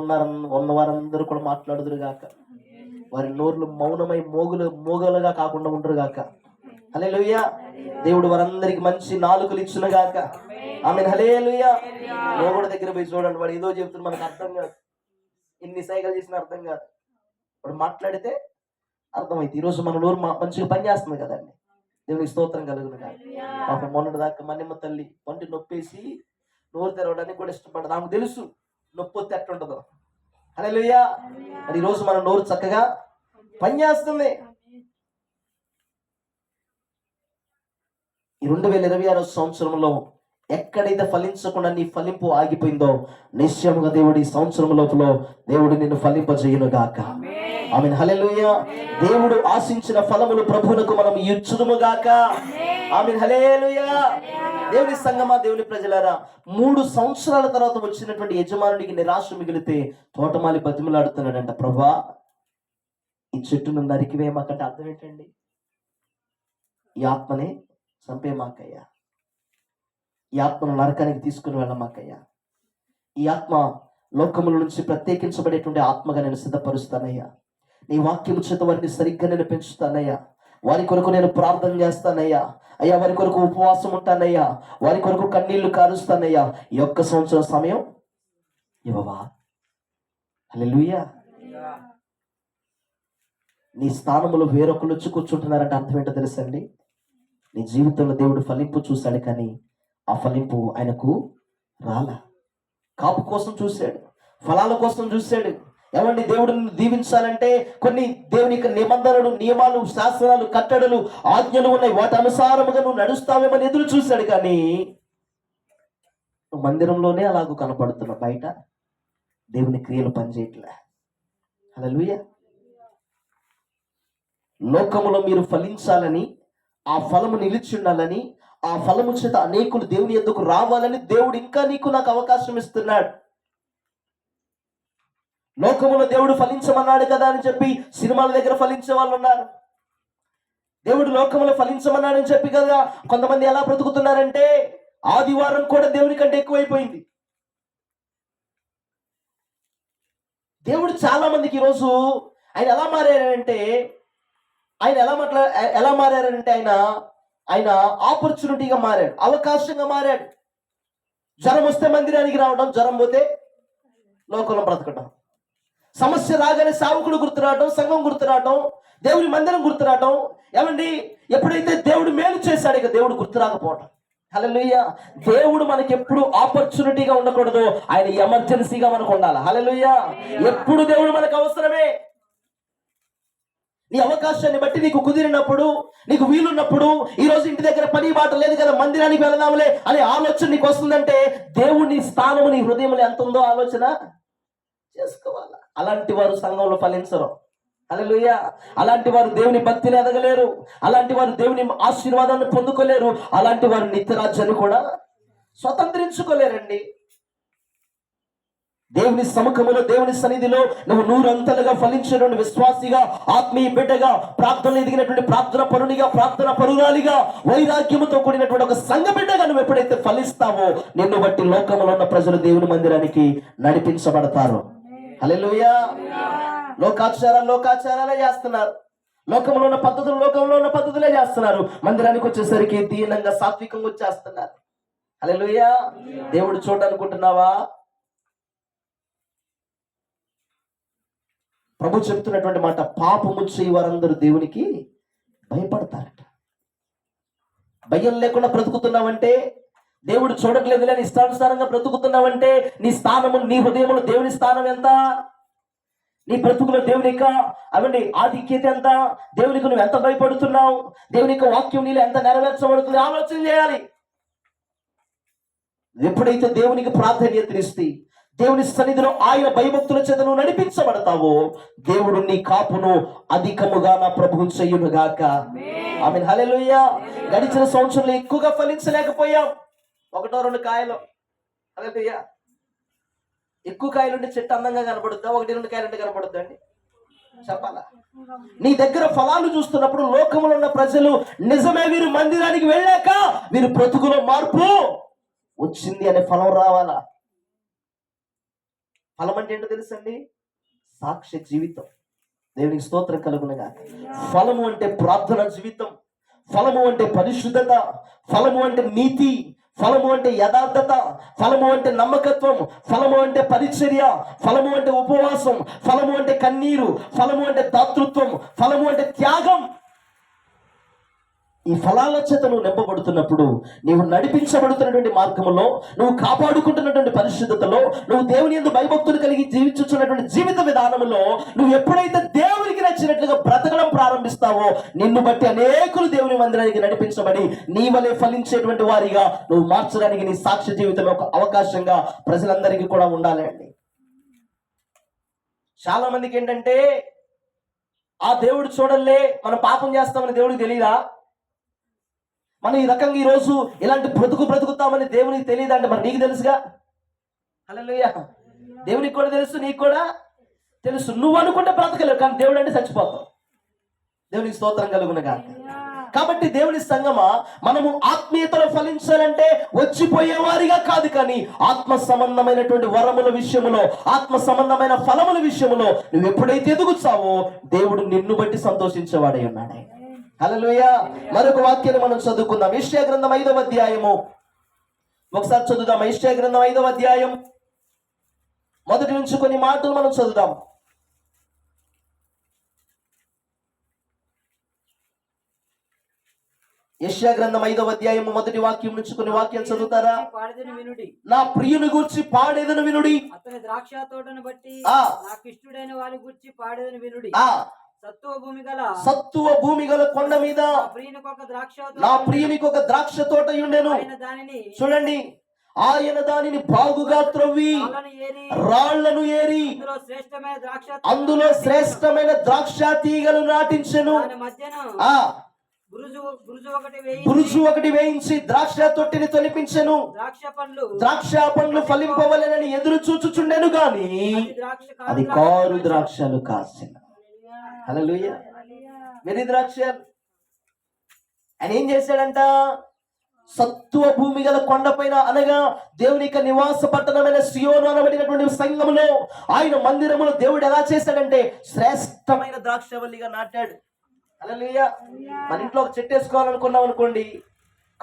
ఉన్నవారందరూ కూడా మాట్లాడుదురు గాక, వారి నోర్లు మౌనమై మోగలుగా కాకుండా ఉండరు గాక. హల్లెలూయా. దేవుడు వారందరికి మంచి నాలుకలు ఇచ్చును గాక. ఆమేన్. హల్లెలూయా. మోగుడు దగ్గర పోయి చూడండి, వాడు ఏదో చెప్తున్నా మనకు అర్థం కాదు, ఎన్ని సైకిల్ చేసినా అర్థం కాదు. ఇప్పుడు మాట్లాడితే అర్థమైంది. ఈరోజు మన నోరు మంచిగా పని చేస్తుంది కదండి. దేవునికి స్తోత్రం కలుగును కాదు. పాపం మొన్నటి దాకా మన్నిమ్మ తల్లి పంటి నొప్పేసి నోరు తెరవడానికి కూడా ఇష్టపడదు. ఆమెకు తెలుసు నొప్పి వస్తే ఎట్లుంటుందో. హల్లెలూయా. మరి ఈరోజు మన నోరు చక్కగా పనిచేస్తుంది. ఈ 2026 సంవత్సరంలో ఎక్కడైతే ఫలించకుండా నీ ఫలింపు ఆగిపోయిందో నిశ్చయముగా దేవుడు ఈ సంవత్సరం లోపల దేవుడు నిన్ను ఫలింపజేయును గాక. ఆమేన్. హల్లెలూయా. దేవుడు ఆశించిన ఫలములు ప్రభువునకు మనం ఇచ్చుదుము గాక. ఆమేన్. హల్లెలూయా. దేవుని సంగమా, దేవుని ప్రజలారా, 3 సంవత్సరాల తర్వాత వచ్చినటువంటి యజమానుడికి నిరాశ మిగిలితే తోటమాలి బతిమలాడుతున్నాడంట, ప్రభా ఈ చెట్టును నరికివేయమాకంటే అర్థం ఏంటండి? ఈ ఆత్మని చంపేమాకయ్యా, ఈ ఆత్మను నరకానికి తీసుకుని వెళ్ళమాకయ్యా, ఈ ఆత్మ లోకముల నుంచి ప్రత్యేకించబడేటువంటి ఆత్మగా నేను సిద్ధపరుస్తానయ్యా, నీ వాక్యము చేత వారిని సరిగ్గా నేను పెంచుతానయ్యా, వారి కొరకు నేను ప్రార్థన చేస్తానయ్యా, అయ్యా వారి కొరకు ఉపవాసం ఉంటానయ్యా, వారి కొరకు కన్నీళ్లు కారుస్తానయ్యా, ఈ 1 సంవత్సరం సమయం ఇవ్వవా? హల్లెలూయా. నీ స్థానంలో వేరొకరు వచ్చి కూర్చుంటున్నారంటే అర్థం ఏంటో తెలుసండి? నీ జీవితంలో దేవుడు ఫలింపు చూశాడు, కానీ ఆ ఫలింపు ఆయనకు రాలా. కాపు కోసం చూశాడు, ఫలాల కోసం చూశాడు. ఏమండి, దేవుడిని దీవించాలంటే కొన్ని దేవుని యొక్క నిబంధనలు, నియమాలు, శాస్త్రాలు, కట్టడలు, ఆజ్ఞలు ఉన్నాయి. వాటి అనుసారముగా నువ్వు నడుస్తావేమని ఎదురు చూశాడు, కానీ నువ్వు మందిరంలోనే అలాగూ కనపడుతున్నావు, బయట దేవుని క్రియలు పనిచేయట్లే. హల్లెలూయా. లోకములో మీరు ఫలించాలని, ఆ ఫలము నిలిచి ఉండాలని, ఆ ఫలము చేత అనేకులు దేవుని ఎందుకు రావాలని దేవుడు ఇంకా నీకు నాకు అవకాశం ఇస్తున్నాడు. లోకములో దేవుడు ఫలించమన్నాడు కదా అని చెప్పి సినిమాల దగ్గర ఫలించే వాళ్ళు ఉన్నారు. దేవుడు లోకములో ఫలించమన్నాడని చెప్పి కదా కొంతమంది ఎలా బ్రతుకుతున్నారంటే ఆదివారం కూడా దేవుని కంటే ఎక్కువైపోయింది. దేవుడు చాలా మందికి ఈరోజు ఆయన ఎలా మారారంటే ఆయన ఆపర్చునిటీగా మారాడు, అవకాశంగా మారాడు. జ్వరం వస్తే మందిరానికి రావడం, జ్వరం పోతే లోకంలో బ్రతకడం, సమస్య రాగానే సావుకుడు గుర్తురావడం, సంఘం గుర్తురావడం, దేవుని మందిరం గుర్తురావడం. ఏమండి, ఎప్పుడైతే దేవుడు మేలు చేశాడు ఇక దేవుడు గుర్తురాకపోవడం. హల్లెలూయా. దేవుడు మనకి ఎప్పుడు ఆపర్చునిటీగా ఉండకూడదు, ఆయన ఎమర్జెన్సీగా మనకు ఉండాలి. హల్లెలూయా. ఎప్పుడు దేవుడు మనకు అవసరమే. నీ అవకాశాన్ని బట్టి నీకు కుదిరినప్పుడు, నీకు వీలున్నప్పుడు, ఈ రోజు ఇంటి దగ్గర పని బాట లేదు కదా, మందిరానికి వెళదాములే అనే ఆలోచన నీకు వస్తుందంటే దేవుని స్థానము నీ హృదయంలో ఎంత ఉందో ఆలోచన చేసుకోవాలి. అలాంటి వారు సంఘంలో ఫలించరు. హల్లెలూయా. అలాంటి వారు దేవుని భక్తిని ఎదగలేరు, అలాంటి వారు దేవుని ఆశీర్వాదాన్ని పొందుకోలేరు, అలాంటి వారు నిత్యరాజ్యాన్ని కూడా స్వతంత్రించుకోలేరండి. దేవుని సముఖములో, దేవుని సన్నిధిలో నువ్వు 100 ఫలించినటువంటి విశ్వాసిగా, ఆత్మీయ బిడ్డగా, ప్రార్థన ఎదిగినటువంటి ప్రార్థన పరునిగా, ప్రార్థన పరురాలిగా, వైరాగ్యముతో కూడినటువంటి ఒక సంఘ బిడ్డగా నువ్వు ఎప్పుడైతే ఫలిస్తావో నిన్ను బట్టి లోకములో ఉన్న ప్రజలు దేవుని మందిరానికి నడిపించబడతారు. హల్లెలూయా. లోకాచారాలే చేస్తున్నారు, లోకంలో ఉన్న పద్ధతులే చేస్తున్నారు. మందిరానికి వచ్చేసరికి దీనంగా, సాత్వికంగా వచ్చేస్తున్నారు. హల్లెలూయా. దేవుడు చూడాలనుకుంటున్నావా? ప్రభు చెప్తున్నటువంటి మాట, పాపము చేయి వారందరూ దేవునికి భయపడతారట. భయం లేకుండా బ్రతుకుతున్నావంటే, దేవుడు చూడట్లేదు నీ ఇష్టానుసారంగా బ్రతుకుతున్నావంటే, నీ స్థానము, నీ హృదయంలో దేవుని స్థానం ఎంత, నీ బ్రతుకులో దేవుని యొక్క ఆధిక్యత ఎంత, దేవునికి నువ్వు ఎంత భయపడుతున్నావు, దేవుని యొక్క వాక్యం నీళ్ళు ఎంత నెరవేర్చబడుతుంది ఆలోచన చేయాలి. ఎప్పుడైతే దేవునికి ప్రాధాన్యతనిస్తే, దేవుని సన్నిధిలో ఆయన భయభక్తుల చేత నువ్వు నడిపించబడతావో, దేవుడు నీ కాపును అధికముగా నా ప్రభువు చెయ్యునుగాక. ఆమేన్. హల్లెలూయా. గడిచిన సంవత్సరంలో ఎక్కువగా ఫలించలేకపోయాం, 1-2 కాయలు. హల్లెలూయా. ఎక్కువ కాయలుంటే చెట్టు అందంగా కనబడుద్దా? 1-2 కాయలుంటే కనబడుద్దా అండి? చెప్పాలా? నీ దగ్గర ఫలాలు చూస్తున్నప్పుడు లోకంలో ఉన్న ప్రజలు నిజమే వీరు మందిరానికి వెళ్ళాక వీరు బ్రతుకులో మార్పు వచ్చింది అనే ఫలం రావాలా? ఫలం అంటే ఏంటో తెలుసండి? సాక్ష్య జీవితం. దేవునికి స్తోత్రం కలుగునగా. ఫలము అంటే ప్రార్థన జీవితం, ఫలము అంటే పరిశుద్ధత, ఫలము అంటే నీతి, ఫలము అంటే యథార్థత, ఫలము అంటే నమ్మకత్వం, ఫలము అంటే పరిచర్య, ఫలము అంటే ఉపవాసం, ఫలము అంటే కన్నీరు, ఫలము అంటే దాతృత్వం, ఫలము అంటే త్యాగం. ఈ ఫలాల చేత నువ్వు నింపబడుతున్నప్పుడు, నీవు నడిపించబడుతున్నటువంటి మార్గంలో, నువ్వు కాపాడుకుంటున్నటువంటి పరిశుద్ధతలో, నువ్వు దేవుని యందు భయభక్తులు కలిగి జీవించుతున్నటువంటి జీవిత విధానంలో నువ్వు ఎప్పుడైతే దేవునికి నచ్చినట్లుగా బ్రతకడం ప్రారంభిస్తావో, నిన్ను బట్టి అనేకులు దేవుని మందిరానికి నడిపించబడి నీ వలె ఫలించేటువంటి వారిగా నువ్వు మార్చడానికి నీ సాక్ష్య జీవితం ఒక అవకాశంగా ప్రజలందరికీ కూడా ఉండాలి అండి. చాలా మందికి ఏంటంటే, ఆ దేవుడు చూడలే మనం పాపం చేస్తామని దేవుడికి తెలియదా, మనం ఈ రకంగా ఈరోజు ఇలాంటి బ్రతుకుతామని దేవునికి తెలియదంటే మరి నీకు తెలుసుగా. హల్లెలూయా. దేవునికి కూడా తెలుసు, నీకు కూడా తెలుసు. నువ్వు అనుకుంటే బ్రతకలేవు, కానీ దేవుడు అంటే చచ్చిపోతావు. దేవునికి స్తోత్రం కలుగునుగా. కాబట్టి దేవుని సంగమా, మనము ఆత్మీయతలో ఫలించాలంటే వచ్చిపోయేవారిగా కాదు, కానీ ఆత్మ సంబంధమైనటువంటి వరముల విషయములో, ఆత్మ సంబంధమైన ఫలముల విషయములో నువ్వు ఎప్పుడైతే ఎదుగుతావో దేవుడు నిన్ను బట్టి సంతోషించేవాడై ఉన్నాడే. హల్లెలూయా. మరొక వాక్యాన్ని మనం చదువుకుందాం. యెషయా గ్రంథం 5వ అధ్యాయము ఒకసారి చదువుదాం. యెషయా గ్రంథం 5వ అధ్యాయం మొదటి నుంచి కొన్ని మాటలు మనం చదువుదాం. యెషయా గ్రంథం 5వ అధ్యాయం మొదటి వాక్యం నుంచి కొన్ని వాక్యాలు చదువుతారా? నా ప్రియుని గూర్చి పాడేదను వినుడి, అతని ద్రాక్ష తోటను బట్టి నాకు ఇష్టడైన వారి గూర్చి పాడేదను వినుడి. సత్తువ భూమి గల కొండ మీద నా ప్రియునికి ఒక ద్రాక్ష తోట ఉండెను. చూడండి, ఆయన దానిని బాగుగా త్రవ్వి రాళ్లను ఏరి అందులో శ్రేష్టమైన ద్రాక్ష తీగలు నాటించెను. బురుజు ఒకటి వేయించి ద్రాక్ష తొట్టిని తొలిపించెను. ద్రాక్ష పండ్లు ఫలింపవలెనని ఎదురు చూచుచుండెను గాని అది కారు ద్రాక్షలు కాసెను. హల్లెలూయా. వెర్రి ద్రాక్ష. ఆయన ఏం చేశాడంట? సత్తువ భూమి గల కొండపైన, అనగా దేవుని యొక్క నివాస పట్టణమైన సియోను అనబడినటువంటి సంఘములో, ఆయన మందిరములో దేవుడు ఎలా చేశాడంటే శ్రేష్టమైన ద్రాక్షవల్లిగా నాటాడు. హల్లెలూయా. మన ఇంట్లో ఒక చెట్టు వేసుకోవాలనుకున్నాం అనుకోండి,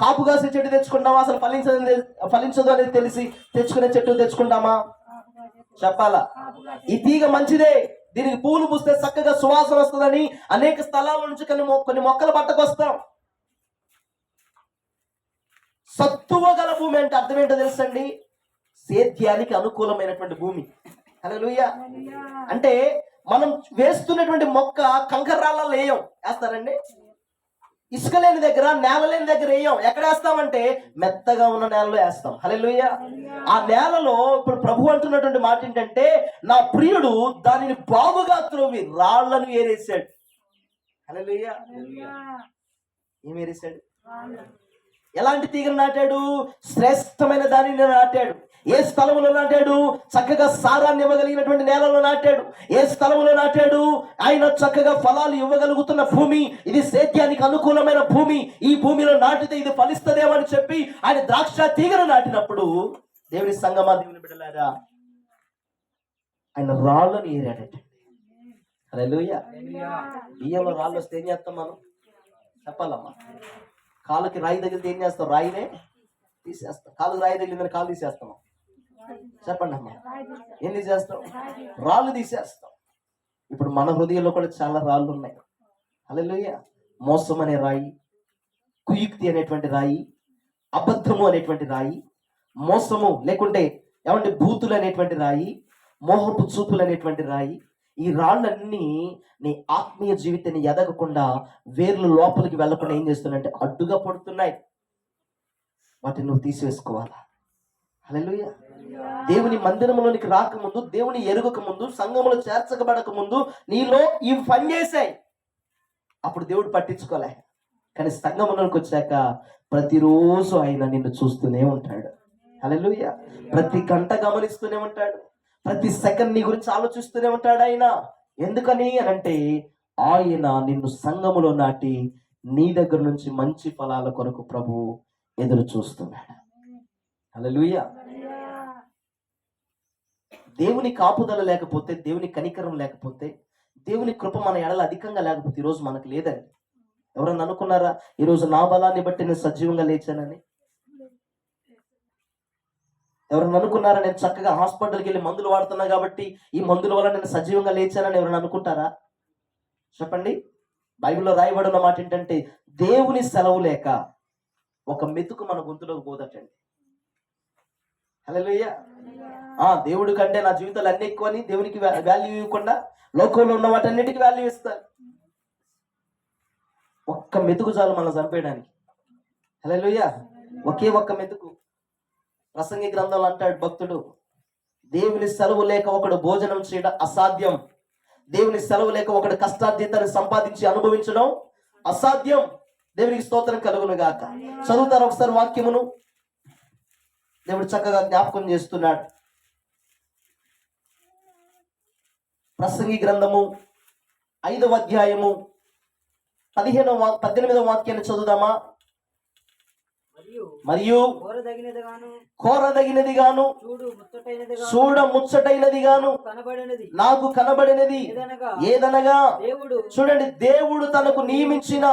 కాపు కాసే చెట్టు తెచ్చుకుంటామా? అసలు ఫలించదు అనేది తెలిసి తెచ్చుకునే చెట్టు తెచ్చుకుంటామా? చెప్పాలా? ఈ తీగ మంచిదే, దీనికి పూలు పూస్తే చక్కగా సువాసన వస్తుందని అనేక స్థలాల నుంచి కొన్ని మొక్కలు పట్టకొస్తాం. సత్తువ గల భూమి అంటే అర్థం ఏంటో తెలుసండి? సేద్యానికి అనుకూలమైనటువంటి భూమి. హల్లెలూయా. అంటే మనం వేస్తున్నటువంటి మొక్క కంకర రాళ్ళలో వేస్తారండి. ఇసుక లేని దగ్గర, నేల లేని దగ్గర వేయం. ఎక్కడ వేస్తామంటే మెత్తగా ఉన్న నేలలో వేస్తాం. హల్లెలూయా. ఆ నేలలో ఇప్పుడు ప్రభు అంటున్నటువంటి మాట ఏంటంటే, నా ప్రియుడు దానిని బాగుగా త్రవ్వి రాళ్లను ఏరేశాడు. హల్లెలూయా. ఏం ఏరేశాడు? ఎలాంటి తీగను నాటాడు? శ్రేష్టమైన దానిని నాటాడు. ఏ స్థలంలో నాటాడు? చక్కగా సారాన్ని ఇవ్వగలిగినటువంటి నేలలో నాటాడు. ఏ స్థలంలో నాటాడు? ఆయన చక్కగా ఫలాలు ఇవ్వగలుగుతున్న భూమి, ఇది సేద్యానికి అనుకూలమైన భూమి, ఈ భూమిలో నాటితే ఇది ఫలిస్తదేమో అని చెప్పి ఆయన ద్రాక్ష తీగను నాటినప్పుడు, దేవుని సంగమా, దేవుని బిడ్డలారా, ఆయన రాళ్ళను ఏరాడట. హల్లెలూయా. బియ్యంలో రాళ్ళు వస్తే ఏం చేస్తాం మనం? చెప్పాలమ్మా. కాలుకి రాయి తగిలితే ఏం చేస్తాం? రాయినే తీసేస్తాం. కాలుకి రాయి తగిలిందని కాలు తీసేస్తాం. చెప్పండి అమ్మా, ఏం తీసేస్తాం? రాళ్ళు తీసేస్తాం. ఇప్పుడు మన హృదయంలో కూడా చాలా రాళ్ళు ఉన్నాయి. హల్లెలూయా. మోసం అనే రాయి, కుయుక్తి అనేటువంటి రాయి, అబద్ధము అనేటువంటి రాయి, మోసము లేకుంటే ఏమంటే బూతులు అనేటువంటి రాయి, మోహపు చూపులు అనేటువంటి రాయి, ఈ రాళ్ళన్నీ నీ ఆత్మీయ జీవితాన్ని ఎదగకుండా, వేర్లు లోపలికి వెళ్ళకుండా ఏం చేస్తున్నాయంటే అడ్డుగా పడుతున్నాయి. వాటిని నువ్వు తీసివేసుకోవాలా. హల్లెలూయా. దేవుని మందిరంలోనికి రాకముందు, దేవుని ఎరుగక ముందు, సంఘములో చేర్చకబడక ముందు నీలో ఇవి పనిచేసాయి. అప్పుడు దేవుడు పట్టించుకోలే. కానీ సంఘములోకి వచ్చాక ప్రతిరోజు ఆయన నిన్ను చూస్తూనే ఉంటాడు. హల్లెలూయా. ప్రతి గంట గమనిస్తూనే ఉంటాడు. ప్రతి సెకండ్ నీ గురించి ఆలోచిస్తూనే ఉంటాడు ఆయన. ఎందుకని అనంటే ఆయన నిన్ను సంఘములో నాటి నీ దగ్గర నుంచి మంచి ఫలాల కొరకు ప్రభు ఎదురు చూస్తున్నాడు. హల్లెలూయా. దేవుని కాపుదల లేకపోతే, దేవుని కనికరం లేకపోతే, దేవుని కృప మన ఎడల అధికంగా లేకపోతే ఈరోజు మనకు లేదండి. ఎవరన్నా అనుకున్నారా ఈరోజు నా బలాన్ని బట్టి నేను సజీవంగా లేచానని? ఎవరైనా అనుకున్నారా నేను చక్కగా హాస్పిటల్కి వెళ్ళి మందులు వాడుతున్నా కాబట్టి ఈ మందుల వల్ల నేను సజీవంగా లేచానని ఎవరైనా అనుకుంటారా? చెప్పండి. బైబిల్లో రాయబడిన మాట ఏంటంటే దేవుని సెలవు లేక ఒక మెతుకు మన గొంతులోకి పోదటండి. హల్లెలూయా. దేవుడి కంటే నా జీవితాలు అన్ని ఎక్కువ అని దేవునికి వాల్యూ ఇవ్వకుండా లోకంలో ఉన్న వాటన్నిటికీ వాల్యూ ఇస్తారు. ఒక్క మెతుకు చాలు మనం చంపేయడానికి. హల్లెలూయా. ఒకే ఒక్క మెతుకు. ప్రసంగి గ్రంథంలో అంటాడు భక్తుడు, దేవుని సెలవు లేక ఒకడు భోజనం చేయడం అసాధ్యం, దేవుని సెలవు లేక ఒకడు కష్టార్జితాన్ని సంపాదించి అనుభవించడం అసాధ్యం. దేవునికి స్తోత్రం కలుగును గాక. చదువుతారు ఒకసారి వాక్యమును. దేవుడు చక్కగా జ్ఞాపకం చేస్తున్నాడు. ప్రసంగి గ్రంథము 5వ అధ్యాయము 18వ వాక్యాన్ని చదువుదామా? మరియు కోరదగినది గాను చూడ ముచ్చటైనది గాను నాకు కనబడినది ఏదనగా, చూడండి, దేవుడు తనకు నియమించిన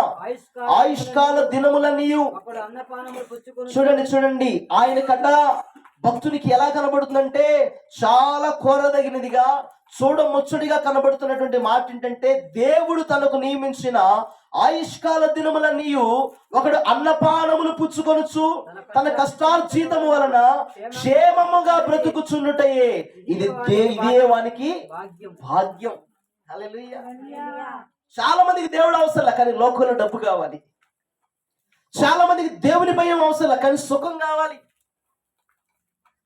ఆయుష్కాల దినములన్నీయు. చూడండి ఆయన కట భక్తునికి ఎలా కనబడుతుందంటే చాలా కోరదగినదిగా చూడ ముచ్చడిగా కనబడుతున్నటువంటి మాట ఏంటంటే దేవుడు తనకు నియమించిన ఆయుష్కాల దినములన్నీయు ఒకడు అన్నపానములు పుచ్చుకొనుచు తన కష్టార్జితము వలన క్షేమముగా బ్రతుకుచుండుటయే ఇదే వానికి భాగ్యం. హల్లెలూయా. చాలా మందికి దేవుడు అవసరం కానీ లోకంలో డబ్బు కావాలి. చాలా మందికి దేవుని భయం అవసరం కానీ సుఖం కావాలి.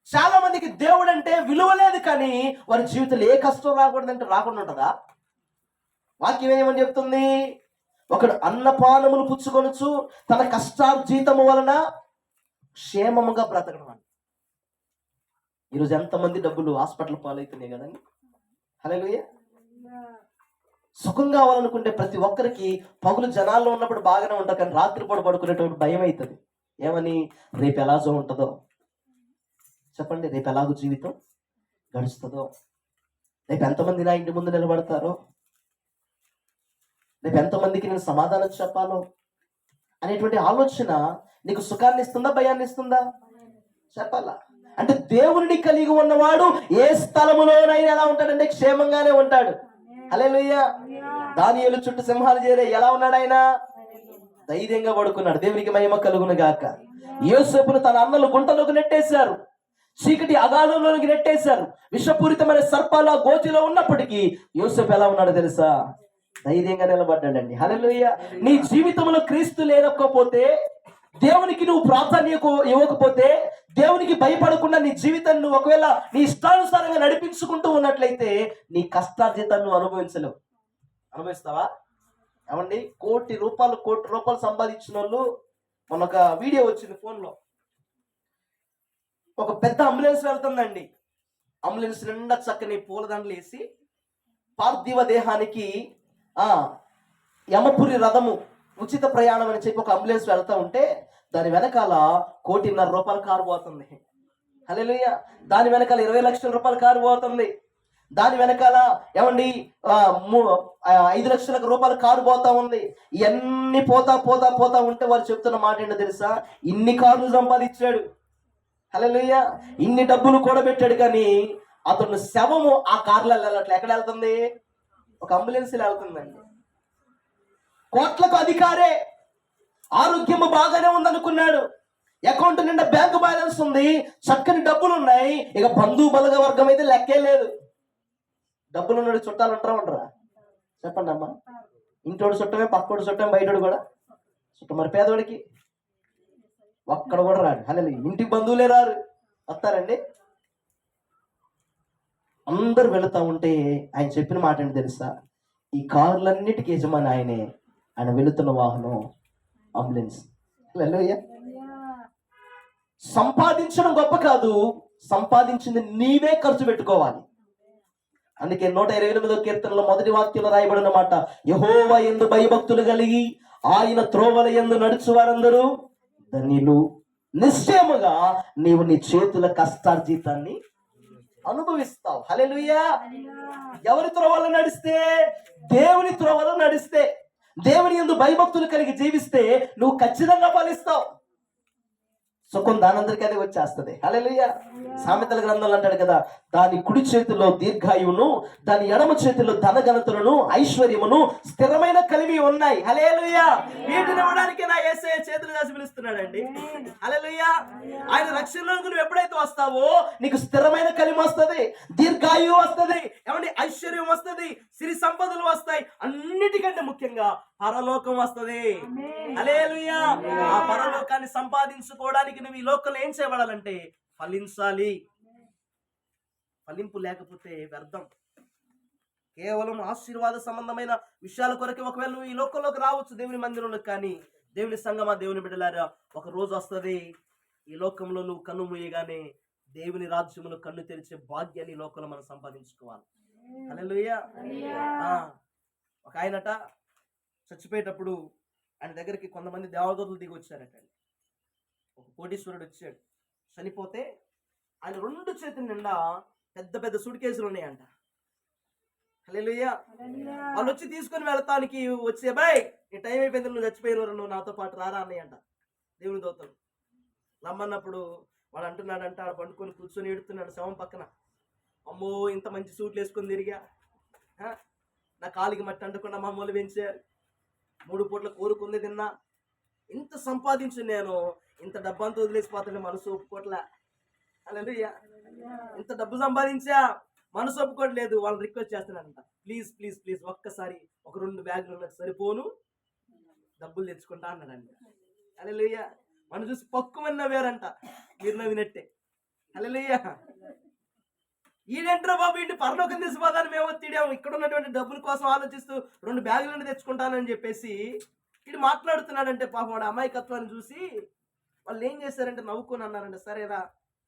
చాలా మందికి దేవుడు అంటే విలువ లేదు కానీ వారి జీవితంలో ఏ కష్టం రాకూడదంటే రాకుండా ఉంటుందా? వాక్యం ఏమని చెప్తుంది? ఒకడు అన్నపానములు పుచ్చుకొనుచు తన కష్టార్జితము వలన క్షేమముగా బ్రతకడం అని. ఈరోజు ఎంతమంది డబ్బులు హాస్పిటల్ పాలవుతున్నాయి కదండి. హల్లెలూయా. సుఖం కావాలనుకుంటే ప్రతి ఒక్కరికి పగులు జనాల్లో ఉన్నప్పుడు బాగానే ఉంటారు కానీ రాత్రిపూట పడుకునేటప్పుడు భయం అవుతుంది. ఏమని? రేపు ఎలాగో ఉంటుందో చెప్పండి, రేపు ఎలాగో జీవితం గడుస్తుందో, రేపు ఎంతమంది నా ఇంటి ముందు నిలబడతారో, రేపు ఎంతమందికి నేను సమాధానం చెప్పాలో అనేటువంటి ఆలోచన నీకు సుఖాన్ని ఇస్తుందా భయాన్ని ఇస్తుందా? చెప్పాలా. అంటే దేవుని కలిగి ఉన్నవాడు ఏ స్థలములోనైనా ఎలా ఉంటాడంటే క్షేమంగానే ఉంటాడు. హల్లెలూయా. దానియేలు చుట్టూ సింహాలు చేరే ఎలా ఉన్నాడు? ఆయన ధైర్యంగా పడుకున్నాడు. దేవునికి మహిమ కలుగును గాక. యోసేపును తన అన్నలు గుంటలోకి నెట్టేశారు, చీకటి అగాధంలోకి నెట్టేశారు, విషపూరితమైన సర్పాల గోతిలో ఉన్నప్పటికీ యోసేపు ఎలా ఉన్నాడో తెలుసా? ధైర్యంగా నిలబడ్డాడండి. హల్లెలూయా. నీ జీవితంలో క్రీస్తు లేకపోతే, దేవునికి నువ్వు ప్రాధాన్యత ఇవ్వకపోతే, దేవునికి భయపడకుండా నీ జీవితాన్ని నువ్వు ఒకవేళ నీ ఇష్టానుసారంగా నడిపించుకుంటూ ఉన్నట్లయితే నీ కష్టార్జితాన్ని నువ్వు అనుభవించలేవు. అనుభవిస్తావా? ఏమండి, కోటి రూపాయలు సంపాదించిన వాళ్ళు మొన్న ఒక వీడియో వచ్చింది ఫోన్లో. ఒక పెద్ద అంబులెన్స్ వెళ్తుందండి. అంబులెన్స్ నిండా చక్కని పూలదండలు వేసి పార్థివ దేహానికి యమపురి రథము ఉచిత ప్రయాణం అని చెప్పి ఒక అంబులెన్స్ వెళ్తా ఉంటే దాని వెనకాల 1.5 కోట్ల కారు పోతుంది. హల్లెలూయా. దాని వెనకాల 20 లక్షల రూపాయల కారు పోతుంది. దాని వెనకాల ఏమండి 5 లక్షల రూపాయల కారు పోతా ఉంది. ఇవన్నీ పోతా ఉంటే వారు చెప్తున్న మాట ఏంటో తెలుసా? ఇన్ని కార్లు సంపాదించాడు. హల్లెలూయా. ఇన్ని డబ్బులు కూడబెట్టాడు కానీ అతను శవము ఆ కార్లలో వెళ్ళట్లే. ఎక్కడ వెళ్తుంది? ఒక అంబులెన్స్ వెళ్తుందండి. కోట్లకు అధికారే, ఆరోగ్యము బాగానే ఉందనుకున్నాడు, అకౌంట్ నిండా బ్యాంకు బ్యాలెన్స్ ఉంది, చక్కని డబ్బులు ఉన్నాయి, ఇక బంధు బలగ వర్గం అయితే లెక్కే లేదు. డబ్బులు ఉన్నాడు చుట్టాలు ఉంటారా? చెప్పండి అమ్మా. ఇంటోడు చుట్టమే, పక్కోడు చుట్టమే, బయటోడు కూడా చుట్టం. మరి పేదోడికి ఒక్కడ కూడా రాడు. హల్లెలూయా. ఇంటికి బంధువులే రారు, వస్తారండి. అందరు వెళుతూ ఉంటే ఆయన చెప్పిన మాట ఏంటి తెలుసా? ఈ కార్లన్నిటికీ యజమాని ఆయనే, ఆయన వెళుతున్న వాహనం అంబులెన్స్. హల్లెలూయా. సంపాదించడం గొప్ప కాదు, సంపాదించింది నీవే ఖర్చు పెట్టుకోవాలి. అందుకే 128వ కీర్తనలో మొదటి వాక్యంలో రాయబడిన మాట, యెహోవా యందు భయభక్తులు కలిగి ఆయన త్రోవల యందు నడుచు వారందరూ ధన్యులు. నిశ్చయముగా నీవు నీ చేతుల కష్టార్జితాన్ని అనుభవిస్తావు. హల్లెలూయా. ఎవరి త్రోవలో నడిస్తే? దేవుని త్రోవలో నడిస్తే, దేవుని యందు భయభక్తులు కలిగి జీవిస్తే నువ్వు ఖచ్చితంగా ఫలిస్తావు. సుఖం దానందరికీ అదే వచ్చేస్తుంది. హల్లెలూయా. సామెతల గ్రంథంలో అంటాడు కదా, దాని కుడి చేతిలో దీర్ఘాయువును, దాని ఎడమ చేతిలో ధనఘనతలను, ఐశ్వర్యమును, స్థిరమైన కలిమి ఉన్నాయి. హల్లెలూయా. వీటిని ఇవ్వడానికి నా యేసయ్య చేతులు దాచి పిలుస్తున్నాడండి. హల్లెలూయా. ఆయన రక్షణలోకి నువ్వు ఎప్పుడైతే వస్తావో నీకు స్థిరమైన కలిమి వస్తుంది, దీర్ఘాయువు వస్తుంది, ఏమండి ఐశ్వర్యం వస్తుంది, సిరి సంపదలు వస్తాయి, అన్నిటికంటే ముఖ్యంగా పరలోకం వస్తుంది. హల్లెలూయా. ఆ పరలోకాన్ని సంపాదించుకోవడానికి నువ్వు ఈ లోకంలో ఏం చేయబడాలంటే ఫలించాలి. ఫలింపు లేకపోతే వ్యర్థం. కేవలం ఆశీర్వాద సంబంధమైన విషయాల కొరకే ఒకవేళ నువ్వు ఈ లోకంలోకి రావచ్చు, దేవుని మందిరంలోకి. కానీ దేవుని సంగమా, దేవుని బిడ్డలారా, ఒక రోజు వస్తుంది ఈ లోకంలో నువ్వు కన్ను మూయగానే దేవుని రాజ్యములో కన్ను తెరిచే భాగ్యాన్ని ఈ లోకంలో మనం సంపాదించుకోవాలి. హల్లెలూయా. ఒక ఆయనట చచ్చిపోయేటప్పుడు ఆయన దగ్గరికి కొంతమంది దేవదూతలు దిగి వచ్చారట. ఒక కోటీశ్వరుడు వచ్చాడు, చనిపోతే ఆయన 2 చేతుల నిండా పెద్ద పెద్ద సూట్ కేసులు ఉన్నాయంట. హల్లెలూయా. వాళ్ళు వచ్చి తీసుకొని వెళ్తానికి వచ్చే, బాయ్ ఈ టైం అయిపోయింది, నువ్వు చచ్చిపోయినవారు, నువ్వు నాతో పాటు రారా అన్నాయంట దేవుని దూతలు. రమ్మన్నప్పుడు వాడు అంటున్నాడంట, ఆడ పండుకొని కూర్చొని ఎడుతున్నాడు శవం పక్కన. అమ్మో, ఇంత మంచి సూట్లు వేసుకొని తిరిగా, నా కాలికి మట్టి అంటకుండా మా అమ్మలు పెంచారు, 3 పూట్ల కోరుకుంది తిన్నా, ఇంత సంపాదించు నేను, ఇంత డబ్బంతా వదిలేసిపోతుండే మనసు ఒప్పుకోట్లా. హల్లెలూయా. ఇంత డబ్బు సంపాదించా, మనసు ఒప్పుకోవట్లేదు. వాళ్ళని రిక్వెస్ట్ చేస్తున్నాడంట, ప్లీజ్ ప్లీజ్ ప్లీజ్ ఒక్కసారి ఒక 2 బ్యాగులు నాకు సరిపోను, డబ్బులు తెచ్చుకుంటా అన్నాడండి. హల్లెలూయా. మనం చూసి పక్కుమని నవ్వారంట, మీరు నవ్వినట్టే. హల్లెలూయా. ఈడెంట్రా బాబు, ఇంటి పరలోకం తీసిపోతాను మేము తీడాము, ఇక్కడ ఉన్నటువంటి డబ్బుల కోసం ఆలోచిస్తూ 2 బ్యాగులను తెచ్చుకుంటానని చెప్పేసి ఇది మాట్లాడుతున్నాడంటే పాపం వాడు అమాయకత్వాన్ని చూసి వాళ్ళు ఏం చేశారంటే నవ్వుకొని అన్నారంటే, సరేరా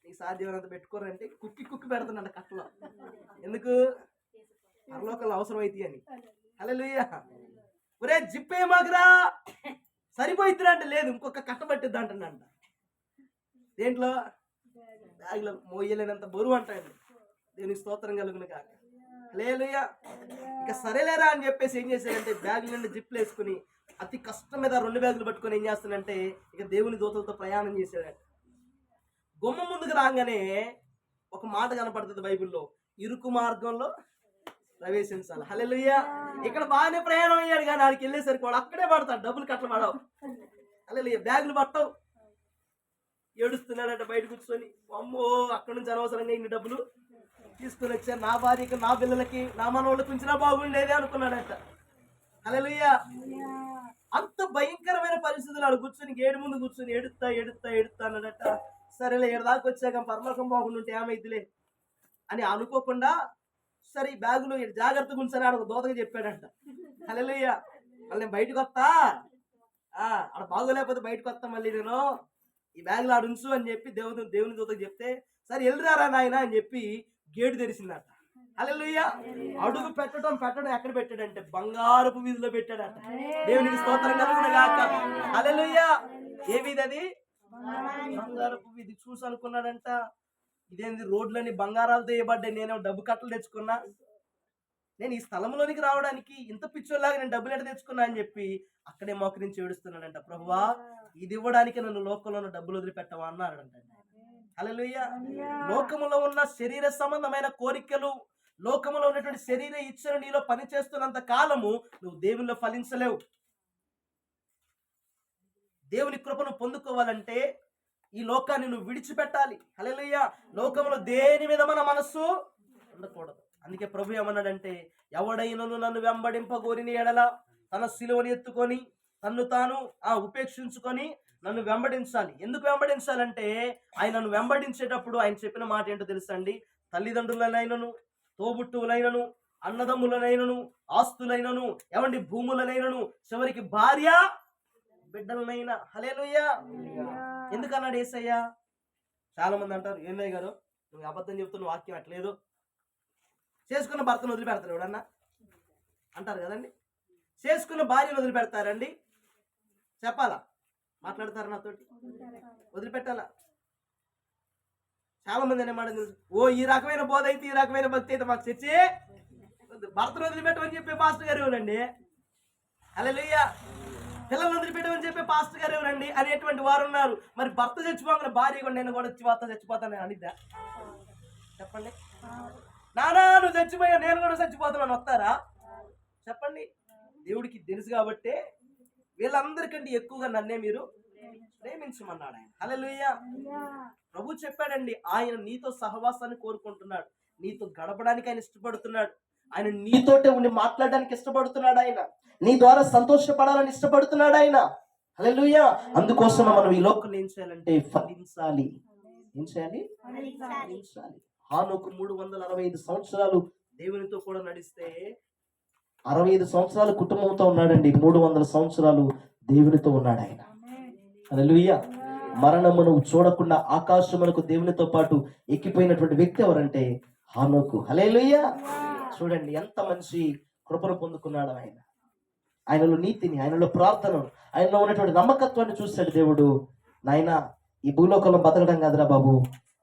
నీకు సాధ్యమైనంత పెట్టుకోరంటే కుక్కి పెడుతున్నాడు కట్టలో. ఎందుకు? పరలోకంలో అవసరం అయితే అని. హల్లెలూయా. ఒరే జిప్పే మాకురా, సరిపోయిద్దిరా అంటే, లేదు ఇంకొక కట్ట పట్టిద్ది అంటున్నాడంట. దేంట్లో? బ్యాగులో మోయలేనంత బరువు అంటాయండి. దేవునికి స్తోత్రం కలుగును కాక. హల్లెలూయా. ఇక సరేలేరా అని చెప్పేసి ఏం చేశారంటే బ్యాగుల నుండి జిప్లు వేసుకుని అతి కష్టం మీద 2 బ్యాగులు పట్టుకొని ఏం చేస్తానంటే ఇక దేవుని దూతలతో ప్రయాణం చేశాడు. గుమ్మ ముందుకు రాగానే ఒక మాట కనపడుతుంది బైబిల్లో, ఇరుకు మార్గంలో ప్రవేశించాలి. హల్లెలూయా. ఇక్కడ బాగానే ప్రయాణం అయ్యాడు కానీ ఆడికి వెళ్ళేసరికి వాడు అక్కడే పడతాడు, డబ్బులు కట్టలు పడవు. హల్లెలూయా. బ్యాగులు పట్టవు. ఏడుస్తున్నాడంట బయట కూర్చొని, అమ్మో అక్కడి నుంచి అనవసరంగా ఇన్ని డబ్బులు తీసుకుని వచ్చారు, నా భార్యకి, నా పిల్లలకి, నా మనోళ్ళకి ఉంచినా బాగుండేది అనుకున్నాడంట. హల్లెలూయా. అంత భయంకరమైన పరిస్థితులు ఆడు కూర్చొని గేటు ముందు కూర్చొని ఎడుతా అన్నాడట. సరేలే, ఏడదాకా వచ్చాక పరలోకం బాగుంటుంటే ఏమైద్దిలే అని అనుకోకుండా, సరే ఈ బ్యాగులు జాగ్రత్తగా ఉంచని ఆడ ఒక దూతగా చెప్పాడంట. హల్లెలూయా. మళ్ళీ నేను బయటకు వస్తా, ఆడ బాగోలేకపోతే బయటకు వస్తా, మళ్ళీ నేను ఈ బ్యాగులు ఆడు ఉంచు అని చెప్పి దేవుని దూతకు చెప్తే, సరే వెళ్ళిరారా నాయన అని చెప్పి గేటు తెరిచిందట. హల్లెలూయా. అడుగు పెట్టడం ఎక్కడ పెట్టాడంటే బంగారపు వీధిలో పెట్టాడట. దేవునికి స్తోత్రం కలుగును గాక. హల్లెలూయా. ఏ వీధి అది? బంగారపు వీధి. చూసి అనుకున్నాడంట, ఇదేంది రోడ్లన్నీ బంగారాలతో వేయబడ్డాయి, నేను డబ్బు కట్టలు తెచ్చుకున్నా, నేను ఈ స్థలంలోనికి రావడానికి ఇంత పిచ్చోలాగా నేను డబ్బులు ఎట్ట తెచ్చుకున్నా అని చెప్పి అక్కడే మోకరించి ఏడుస్తున్నాడంట. ప్రభువా, ఇది ఇవ్వడానికి నన్ను లోకంలో ఉన్న డబ్బులు వదిలిపెట్టవా అన్నాడంట. హల్లెలూయా. లోకములో ఉన్న శరీర సంబంధమైన కోరికలు, లోకములో ఉన్నటువంటి శరీర ఇచ్చను నీలో పనిచేస్తున్నంత కాలము నువ్వు దేవునిలో ఫలించలేవు. దేవుని కృపను పొందుకోవాలంటే ఈ లోకాన్ని నువ్వు విడిచిపెట్టాలి. హల్లెలూయా. లోకములో దేని మీద మన మనస్సు ఉండకూడదు. అందుకే ప్రభు ఏమన్నాడంటే, ఎవడైనను నన్ను వెంబడింపగోరిన ఎడల తన సిలువను ఎత్తుకొని తన్ను తాను ఉపేక్షించుకొని నన్ను వెంబడించాలి. ఎందుకు వెంబడించాలంటే ఆయనను వెంబడించేటప్పుడు ఆయన చెప్పిన మాట ఏంటో తెలుసా అండి? తల్లిదండ్రులనైనను, తోబుట్టువులైనను, అన్నదమ్ములనైనను, ఆస్తులైనను, ఏమండి భూములనైనను, చివరికి భార్య బిడ్డలనైనా. హల్లెలూయా. ఎందుకన్నాడు యేసయ్య? చాలా మంది అంటారు, ఏందయ్య గారు నువ్వు అబద్ధం చెప్తున్న వాక్యం అట్లేదు, చేసుకున్న భర్తను వదిలిపెడతారు ఎవడన్నా అంటారు కదండి. చేసుకున్న భార్యను వదిలిపెడతారండి? చెప్పాలా? మాట్లాడతారు నాతోటి? వదిలిపెట్టాలా? చాలా మంది అనే మాట తెలుసు, ఓ ఈ రకమైన బోధ అయితే, ఈ రకమైన భక్తి అయితే మాకు చర్చే, భర్తను వదిలిపెట్టమని చెప్పే పాస్టర్ గారు ఎవరండి? హల్లెలూయా. పిల్లల్ని వదిలిపెట్టమని చెప్పి పాస్టర్ గారు ఎవరండి అనేటువంటి వారు ఉన్నారు. మరి భర్త చచ్చిపోగానే భార్య కూడా నేను కూడా చచ్చిపోతాను అనిద్దా? చెప్పండి. నానా నువ్వు చచ్చిపోయా నేను కూడా చచ్చిపోతానని వస్తారా? చెప్పండి. దేవుడికి తెలుసు కాబట్టే వీళ్ళందరికంటే ఎక్కువగా నన్నే మీరు ప్రేమించమన్నాడు ఆయన. హల్లెలూయా. ప్రభు చెప్పాడండి, ఆయన నీతో సహవాసాన్ని కోరుకుంటున్నాడు, నీతో గడపడానికి ఆయన ఇష్టపడుతున్నాడు, ఆయన నీతోటే ఉండి మాట్లాడడానికి ఇష్టపడుతున్నాడు, ఆయన నీ ద్వారా సంతోషపడాలని ఇష్టపడుతున్నాడు ఆయన. హల్లెలూయా. అందుకోసం మనం ఈ లోకంలో ఏం చేయాలంటే ఫలించాలి. ఏం చేయాలి? ఫలించాలి. హానోకు 365 సంవత్సరాలు దేవునితో కూడా నడిస్తే 65 సంవత్సరాలు కుటుంబంతో ఉన్నాడండి, 300 సంవత్సరాలు దేవునితో ఉన్నాడు ఆయన. హల్లెలూయా. మరణమును చూడకుండా ఆకాశమునకు దేవునితో పాటు ఎక్కిపోయినటువంటి వ్యక్తి ఎవరంటే హానోకు. హల్లెలూయా. చూడండి ఎంత మంచి కృపను పొందుకున్నాడు ఆయన. ఆయనలో నీతిని, ఆయనలో ప్రార్థనను, ఆయనలో ఉన్నటువంటి నమ్మకత్వాన్ని చూస్తాడు దేవుడు. నాయనా ఈ భూలోకంలో బతకడం కాదురా బాబు,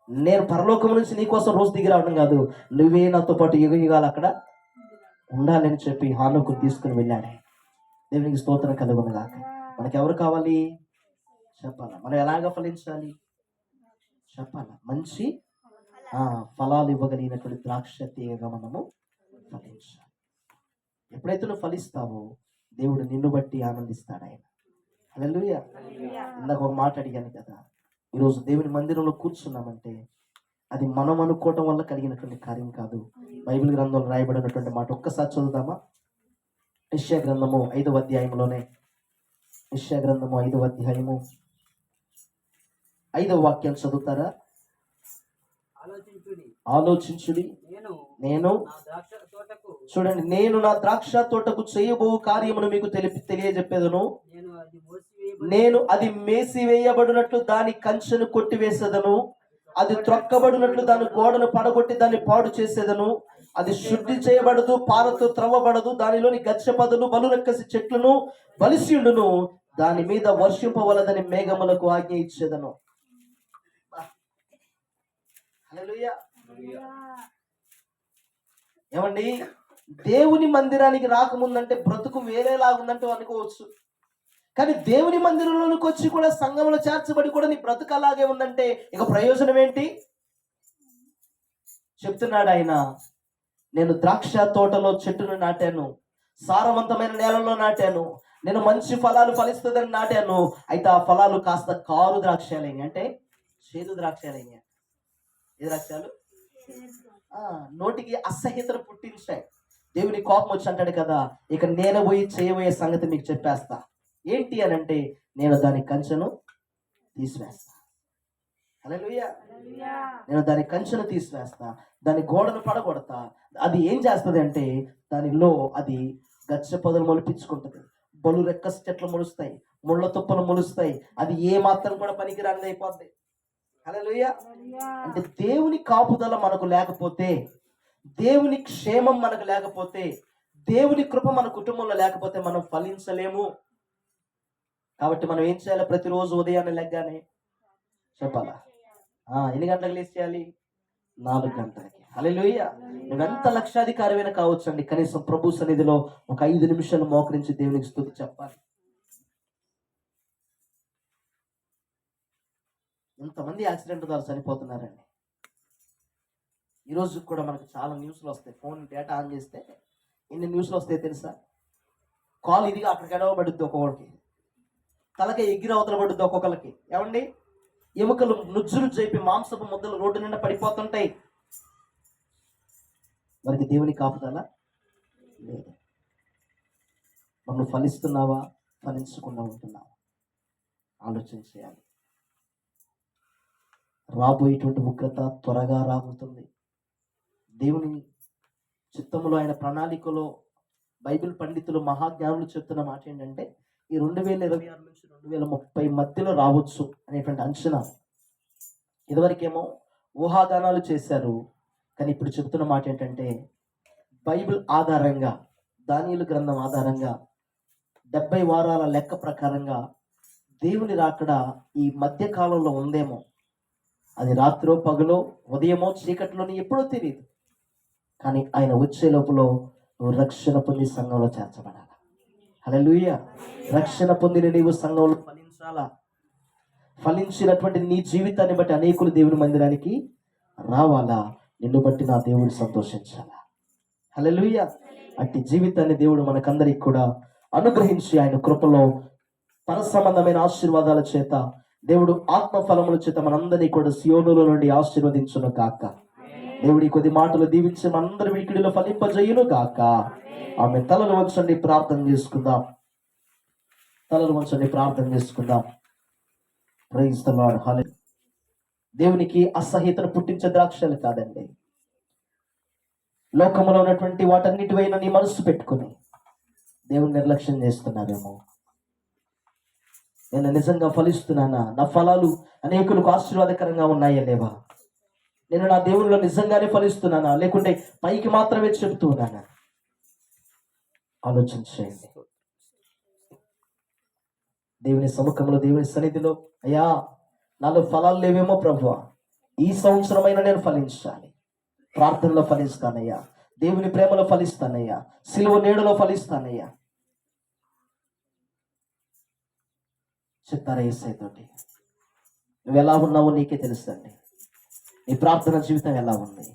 నేను పరలోకం నుంచి నీ కోసం రోజు దిగి రావడం కాదు, నువ్వే నాతో పాటు యుగాలు అక్కడ ఉండాలని చెప్పి హానోకు తీసుకుని వెళ్ళాడు. దేవునికి స్తోత్రం కలుగును గాక. మనకి ఎవరు కావాలి చెప్పాలా? మనం ఎలాగ ఫలించాలి చెప్పాలా? మంచి ఫలాలు ఇవ్వగలిగినటువంటి ద్రాక్ష తీగగా మనము ఫలించాలి. ఎప్పుడైతే నువ్వు ఫలిస్తావో దేవుడు నిన్ను బట్టి ఆనందిస్తాడు ఆయన. హల్లెలూయా. ఇందాక ఒక మాట అడిగాను కదా, ఈరోజు దేవుని మందిరంలో కూర్చున్నామంటే అది మనం అనుకోవటం వల్ల కలిగినటువంటి కార్యం కాదు. బైబిల్ గ్రంథంలో రాయబడినటువంటి మాట ఒక్కసారి చదువుదామా? యెషయా గ్రంథము 5వ అధ్యాయంలోనే, యెషయా గ్రంథము 5వ అధ్యాయము 5వ వాక్యం చదువుతారా? ఆలోచించుడి, నేను చూడండి, నేను నా ద్రాక్ష తోటకు చేయబో కార్యమును మీకు తెలియజెప్పేదను. నేను అది మేసివేయబడినట్లు దాని కంచెను కొట్టివేసేదను, అది త్రొక్కబడినట్లు దాని గోడను పడగొట్టి దాన్ని పాడు చేసేదను. అది శుద్ధి చేయబడదు, పారతో త్రవ్వబడదు, దానిలోని గచ్చపదులు బలురెక్కసి చెట్లను బలిసియుండును, దాని మీద వర్షింపవలదని మేఘములకు ఆజ్ఞ ఇచ్చేదను. హల్లెలూయా. ఏమండి, దేవుని మందిరానికి రాకముందంటే బ్రతుకు వేరేలాగుందంటూ అనుకోవచ్చు, కానీ దేవుని మందిరంలోనికి వచ్చి కూడా సంఘంలో చేర్చబడి కూడా నీ బ్రతుకు అలాగే ఉందంటే ఇక ప్రయోజనం ఏంటి? చెప్తున్నాడు ఆయన, నేను ద్రాక్ష తోటలో చెట్టును నాటాను, సారవంతమైన నేలలో నాటాను, నేను మంచి ఫలాలు ఫలిస్తుందని నాటాను. అయితే ఆ ఫలాలు కాస్త కారు ద్రాక్షాలైన, అంటే చేదు ద్రాక్షాలైన. ఏ ద్రాక్షాలు? నోటికి అసహ్యతను పుట్టించాయి. దేవుని కోపం వచ్చి అంటాడు కదా, ఇక నేను పోయి చేయబోయే సంగతి మీకు చెప్పేస్తా. ఏంటి అని అంటే, నేను దాని కంచెను తీసివేస్తా. హల్లెలూయా. నేను దాని కంచెను తీసివేస్తా, దాని గోడను పడగొడతా. అది ఏం చేస్తుంది అంటే, దానిలో అది గచ్చ పొదలు మొలిపించుకుంటుంది, బలు రెక్క చెట్లు మొలుస్తాయి, ముళ్ళ తుప్పలు మొలుస్తాయి. అది ఏ మాత్రం కూడా పనికిరానిది అయిపోద్ది. హల్లెలూయా. అంటే దేవుని కాపుదల మనకు లేకపోతే, దేవుని క్షేమం మనకు లేకపోతే, దేవుని కృప మన కుటుంబంలో లేకపోతే మనం ఫలించలేము. కాబట్టి మనం ఏం చేయాలి? ప్రతిరోజు ఉదయాన్నే లెగ్గానే చెప్పాలా? ఎన్ని గంటలకు లేచి చేయాలి? 4 గంటలకి. హల్లెలూయా. నువ్వెంత లక్షాధికారమైనా కావచ్చండి, కనీసం ప్రభు సన్నిధిలో ఒక 5 నిమిషాలు మోకరించి దేవునికి స్తుతి చెప్పాలి. ఎంతమంది యాక్సిడెంట్ ద్వారా చనిపోతున్నారండి. ఈరోజు కూడా మనకు చాలా న్యూస్లు వస్తాయి. ఫోన్ డేటా ఆన్ చేస్తే ఎన్ని న్యూస్లు వస్తాయి తెలుసా? కాల్ ఇదిగా అక్కడికి ఎడవబడుద్ది, ఒక్కొక్కరికి తలకి ఎగిరి అవతల పడుద్ది, ఒక్కొక్కరికి ఏమండి ఎముకలు నుజ్జురు చేపి మాంసపు ముద్దలు రోడ్డు నిండా పడిపోతుంటాయి. మనకి దేవుని కాపుదల లేదు. మనం ఫలిస్తున్నావా, ఫలించకుండా ఉంటున్నావా? ఆలోచన చేయాలి. రాబోయేటువంటి ఉగ్రత త్వరగా రాబోతుంది. దేవుని చిత్తములో, ఆయన ప్రణాళికలో బైబిల్ పండితులు, మహాజ్ఞానులు చెప్తున్న మాట ఏంటంటే, ఈ 2026 నుంచి 2030 మధ్యలో రావచ్చు అనేటువంటి అంచనా. ఇదివరకేమో ఊహాగానాలు చేశారు, కానీ ఇప్పుడు చెప్తున్న మాట ఏంటంటే, బైబిల్ ఆధారంగా, దానియేలు గ్రంథం ఆధారంగా 70 వారాల లెక్క ప్రకారంగా దేవుని రాకడ ఈ మధ్య కాలంలో ఉందేమో. అది రాత్రో పగలో, ఉదయమో చీకట్లోని ఎప్పుడో తెలియదు, కానీ ఆయన వచ్చే లోపల నువ్వు రక్షణ పొంది సంఘంలో చేర్చబడాలి. హల్లెలూయా. రక్షణ పొందిన నీవు సంఘంలో ఫలించాలా. ఫలించినటువంటి నీ జీవితాన్ని బట్టి అనేకులు దేవుని మందిరానికి రావాలా. నిన్ను బట్టి నా దేవుడు సంతోషించాలా. హల్లెలూయా. అట్టి జీవితాన్ని దేవుడు మనకందరికి కూడా అనుగ్రహించి ఆయన కృపలో పర సంబంధమైన ఆశీర్వాదాల చేత దేవుడు ఆత్మ ఫలముల చేత మనందరినీ కూడా సియోనులో నుండి ఆశీర్వదించును గాక. దేవుడి కొద్ది మాటలు దీవించి మనందరి వినికిడిలో ఫలింపజేయును గాక. ఆమె తలలు వంచండి, ప్రార్థన చేసుకుందాం. తలలు వంచండి, ప్రార్థన చేసుకుందాం. Praise the Lord. హల్లెలూయా. దేవునికి అసహ్యతను పుట్టించే ద్రాక్షలు కాదండి. లోకములో ఉన్నటువంటి వాటన్నిటిపైన నీ మనసు పెట్టుకుని దేవుని నిర్లక్ష్యం చేస్తున్నావేమో. నేను నిజంగా ఫలిస్తున్నానా? నా ఫలాలు అనేకులకు ఆశీర్వాదకరంగా ఉన్నాయా లేవా? నేను నా దేవునిలో నిజంగానే ఫలిస్తున్నానా, లేకుంటే పైకి మాత్రమే చెబుతున్నానా? ఆలోచించేయండి. దేవుని సముఖంలో, దేవుని సన్నిధిలో, అయ్యా నాలో ఫలాలు లేవేమో ప్రభువా, ఈ సంవత్సరమైనా నేను ఫలించాలి. ప్రార్థనలో ఫలిస్తానయ్యా, దేవుని ప్రేమలో ఫలిస్తానయ్యా, సిలువ నీడలో ఫలిస్తానయ్యా. చెప్తారా యేసయ్యతోటి? నువ్వు ఎలా ఉన్నావో నీకే తెలుసండి. నీ ప్రార్థన జీవితం ఎలా ఉంది?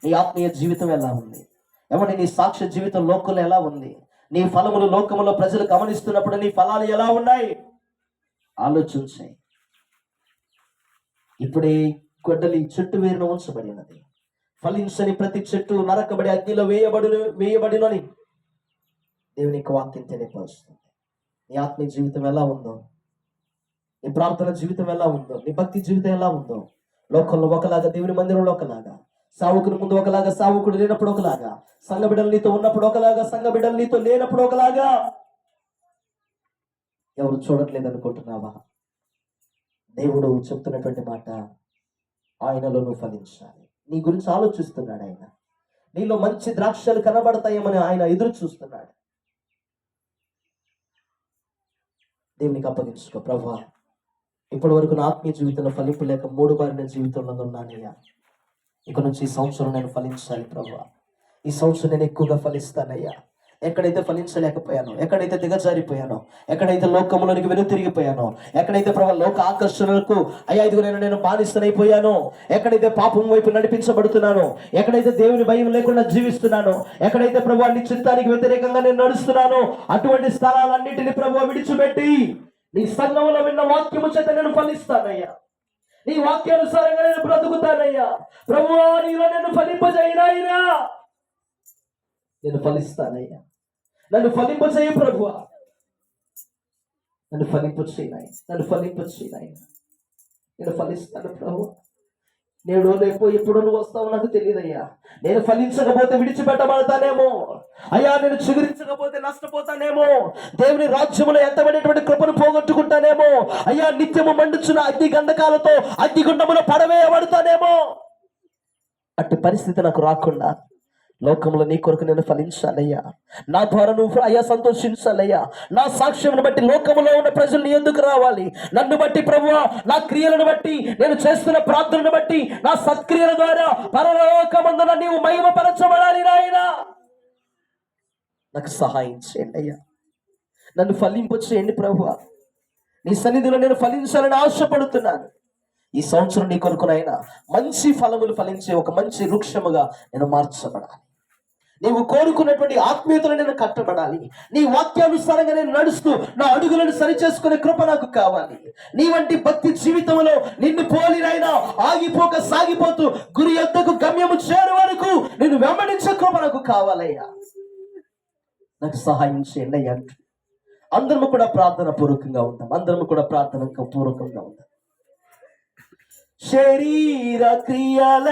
నీ ఆత్మీయ జీవితం ఎలా ఉంది? ఏమంటే నీ సాక్ష్య జీవితం లోకంలో ఎలా ఉంది? నీ ఫలములు లోకములో ప్రజలు గమనిస్తున్నప్పుడు నీ ఫలాలు ఎలా ఉన్నాయి? ఆలోచించాయి. ఇప్పుడే గొడ్డలి చెట్టు వేరున ఉంచబడినది. ఫలించని ప్రతి చెట్టు నరకబడి అగ్నిలో వేయబడినని దేవుని యొక్క వాక్యం తెలియపరుస్తుంది. నీ ఆత్మీయ జీవితం ఎలా ఉందో, నీ ప్రార్థన జీవితం ఎలా ఉందో, నీ భక్తి జీవితం ఎలా ఉందో, లోకంలో ఒకలాగా, దేవుని మందిరంలో ఒకలాగా, సావుకుని ముందు ఒకలాగా, సావుకుడు లేనప్పుడు ఒకలాగా, సంఘ బిడ్డలు నీతో ఉన్నప్పుడు ఒకలాగా, సంఘ బిడ్డలు నీతో లేనప్పుడు ఒకలాగా. ఎవరు చూడట్లేదు అనుకుంటున్నావా? దేవుడు చెప్తున్నటువంటి మాట, ఆయనలో నువ్వు ఫలించాలి. నీ గురించి ఆలోచిస్తున్నాడు ఆయన. నీలో మంచి ద్రాక్షలు కనబడతాయేమని ఆయన ఎదురు చూస్తున్నాడు. దేవునికి అప్పగించుకో. ప్రభువా, ఇప్పటి వరకు నా ఆత్మీయ జీవితంలో ఫలింపు లేక మూడుబారిన జీవితంలో ఉన్నానయ్యా. ఇక నుంచి ఈ సంవత్సరం నేను ఫలించాలి ప్రభువా. ఈ సంవత్సరం నేను ఎక్కువగా ఫలిస్తానయ్యా. ఎక్కడైతే ఫలించలేకపోయానో, ఎక్కడైతే దిగజారిపోయానో, ఎక్కడైతే లోకంలోనికి వెనుతిరిగిపోయానో, ఎక్కడైతే ప్రభు లోక ఆకర్షణలకు అయ్యా ఇదిగో నేను బానిసనైపోయానో, ఎక్కడైతే పాపం వైపు నడిపించబడుతున్నానో, ఎక్కడైతే దేవుని భయం లేకుండా జీవిస్తున్నానో, ఎక్కడైతే ప్రభు నీ చిత్తానికి వ్యతిరేకంగా నేను నడుస్తున్నానో, అటువంటి స్థలాలన్నింటినీ ప్రభు విడిచిపెట్టి నీ సంఘంలో విన్న వాక్యము చేత నేను ఫలిస్తానయ్యా. నీ వాక్యానుసారంగా నేను బ్రతుకుతానయ్యా. ప్రభువా, నీలో నేను ఫలింపజేయనైనా నేను ఫలిస్తానయ్యా. నన్ను ఫలింపచేయ ప్రభువా, నన్ను ఫలింపచేయనాయి, నన్ను ఫలింపచేయనాయి. నేను ఫలిస్తాను ప్రభువా. నేడు రేపు ఎప్పుడు నువ్వు వస్తావు నాకు తెలియదయ్యా. నేను ఫలించకపోతే విడిచిపెట్టబడతానేమో అయ్యా. నేను చిగురించకపోతే నష్టపోతానేమో. దేవుని రాజ్యములో ఎంతమైనటువంటి కృపను పోగొట్టుకుంటానేమో అయ్యా. నిత్యము మండుచున్న అగ్ని గంధకాలతో అగ్నిగుండములో పడవేయబడతానేమో. అట్టి పరిస్థితి నాకు రాకుండా లోకంలో నీ కొరకు నేను ఫలించాలయ్యా. నా ద్వారా నువ్వు అయ్యా సంతోషించాలయ్యా. నా సాక్ష్యం బట్టి లోకంలో ఉన్న ప్రజలు నీ ఎందుకు రావాలి? నన్ను బట్టి ప్రభువా, నా క్రియలను బట్టి, నేను చేస్తున్న ప్రార్థనను బట్టి, నా సత్క్రియల ద్వారా పరలోకమందున నీవు మహిమపరచబడాలి నాయనా. నాకు సహాయం చేయండి అయ్యా. నన్ను ఫలింపు చేయండి ప్రభువా. నీ సన్నిధిలో నేను ఫలించాలని ఆశపడుతున్నాను. ఈ సంవత్సరం నీ కొరకునైనా మంచి ఫలములు ఫలించే ఒక మంచి వృక్షముగా నేను మార్చబడాలి. నీవు కోరుకున్నటువంటి ఆత్మీయతలు నేను కట్టబడాలి. నీ వాక్యానుసారంగా నేను నడుస్తూ నా అడుగులను సరిచేసుకునే కృప నాకు కావాలి. నీ వంటి భక్తి జీవితంలో నిన్ను పోలినైనా ఆగిపోక సాగిపోతూ గురి యొద్దకు గమ్యము చేరు వరకు నేను వెంబడించే కృప నాకు కావాలయ్యా. నాకు సహాయం చేయండి అయ్యా. అందరము కూడా ప్రార్థన పూర్వకంగా ఉంటాం. అందరము కూడా ప్రార్థన పూర్వకంగా ఉంటాం. శరీర క్రియల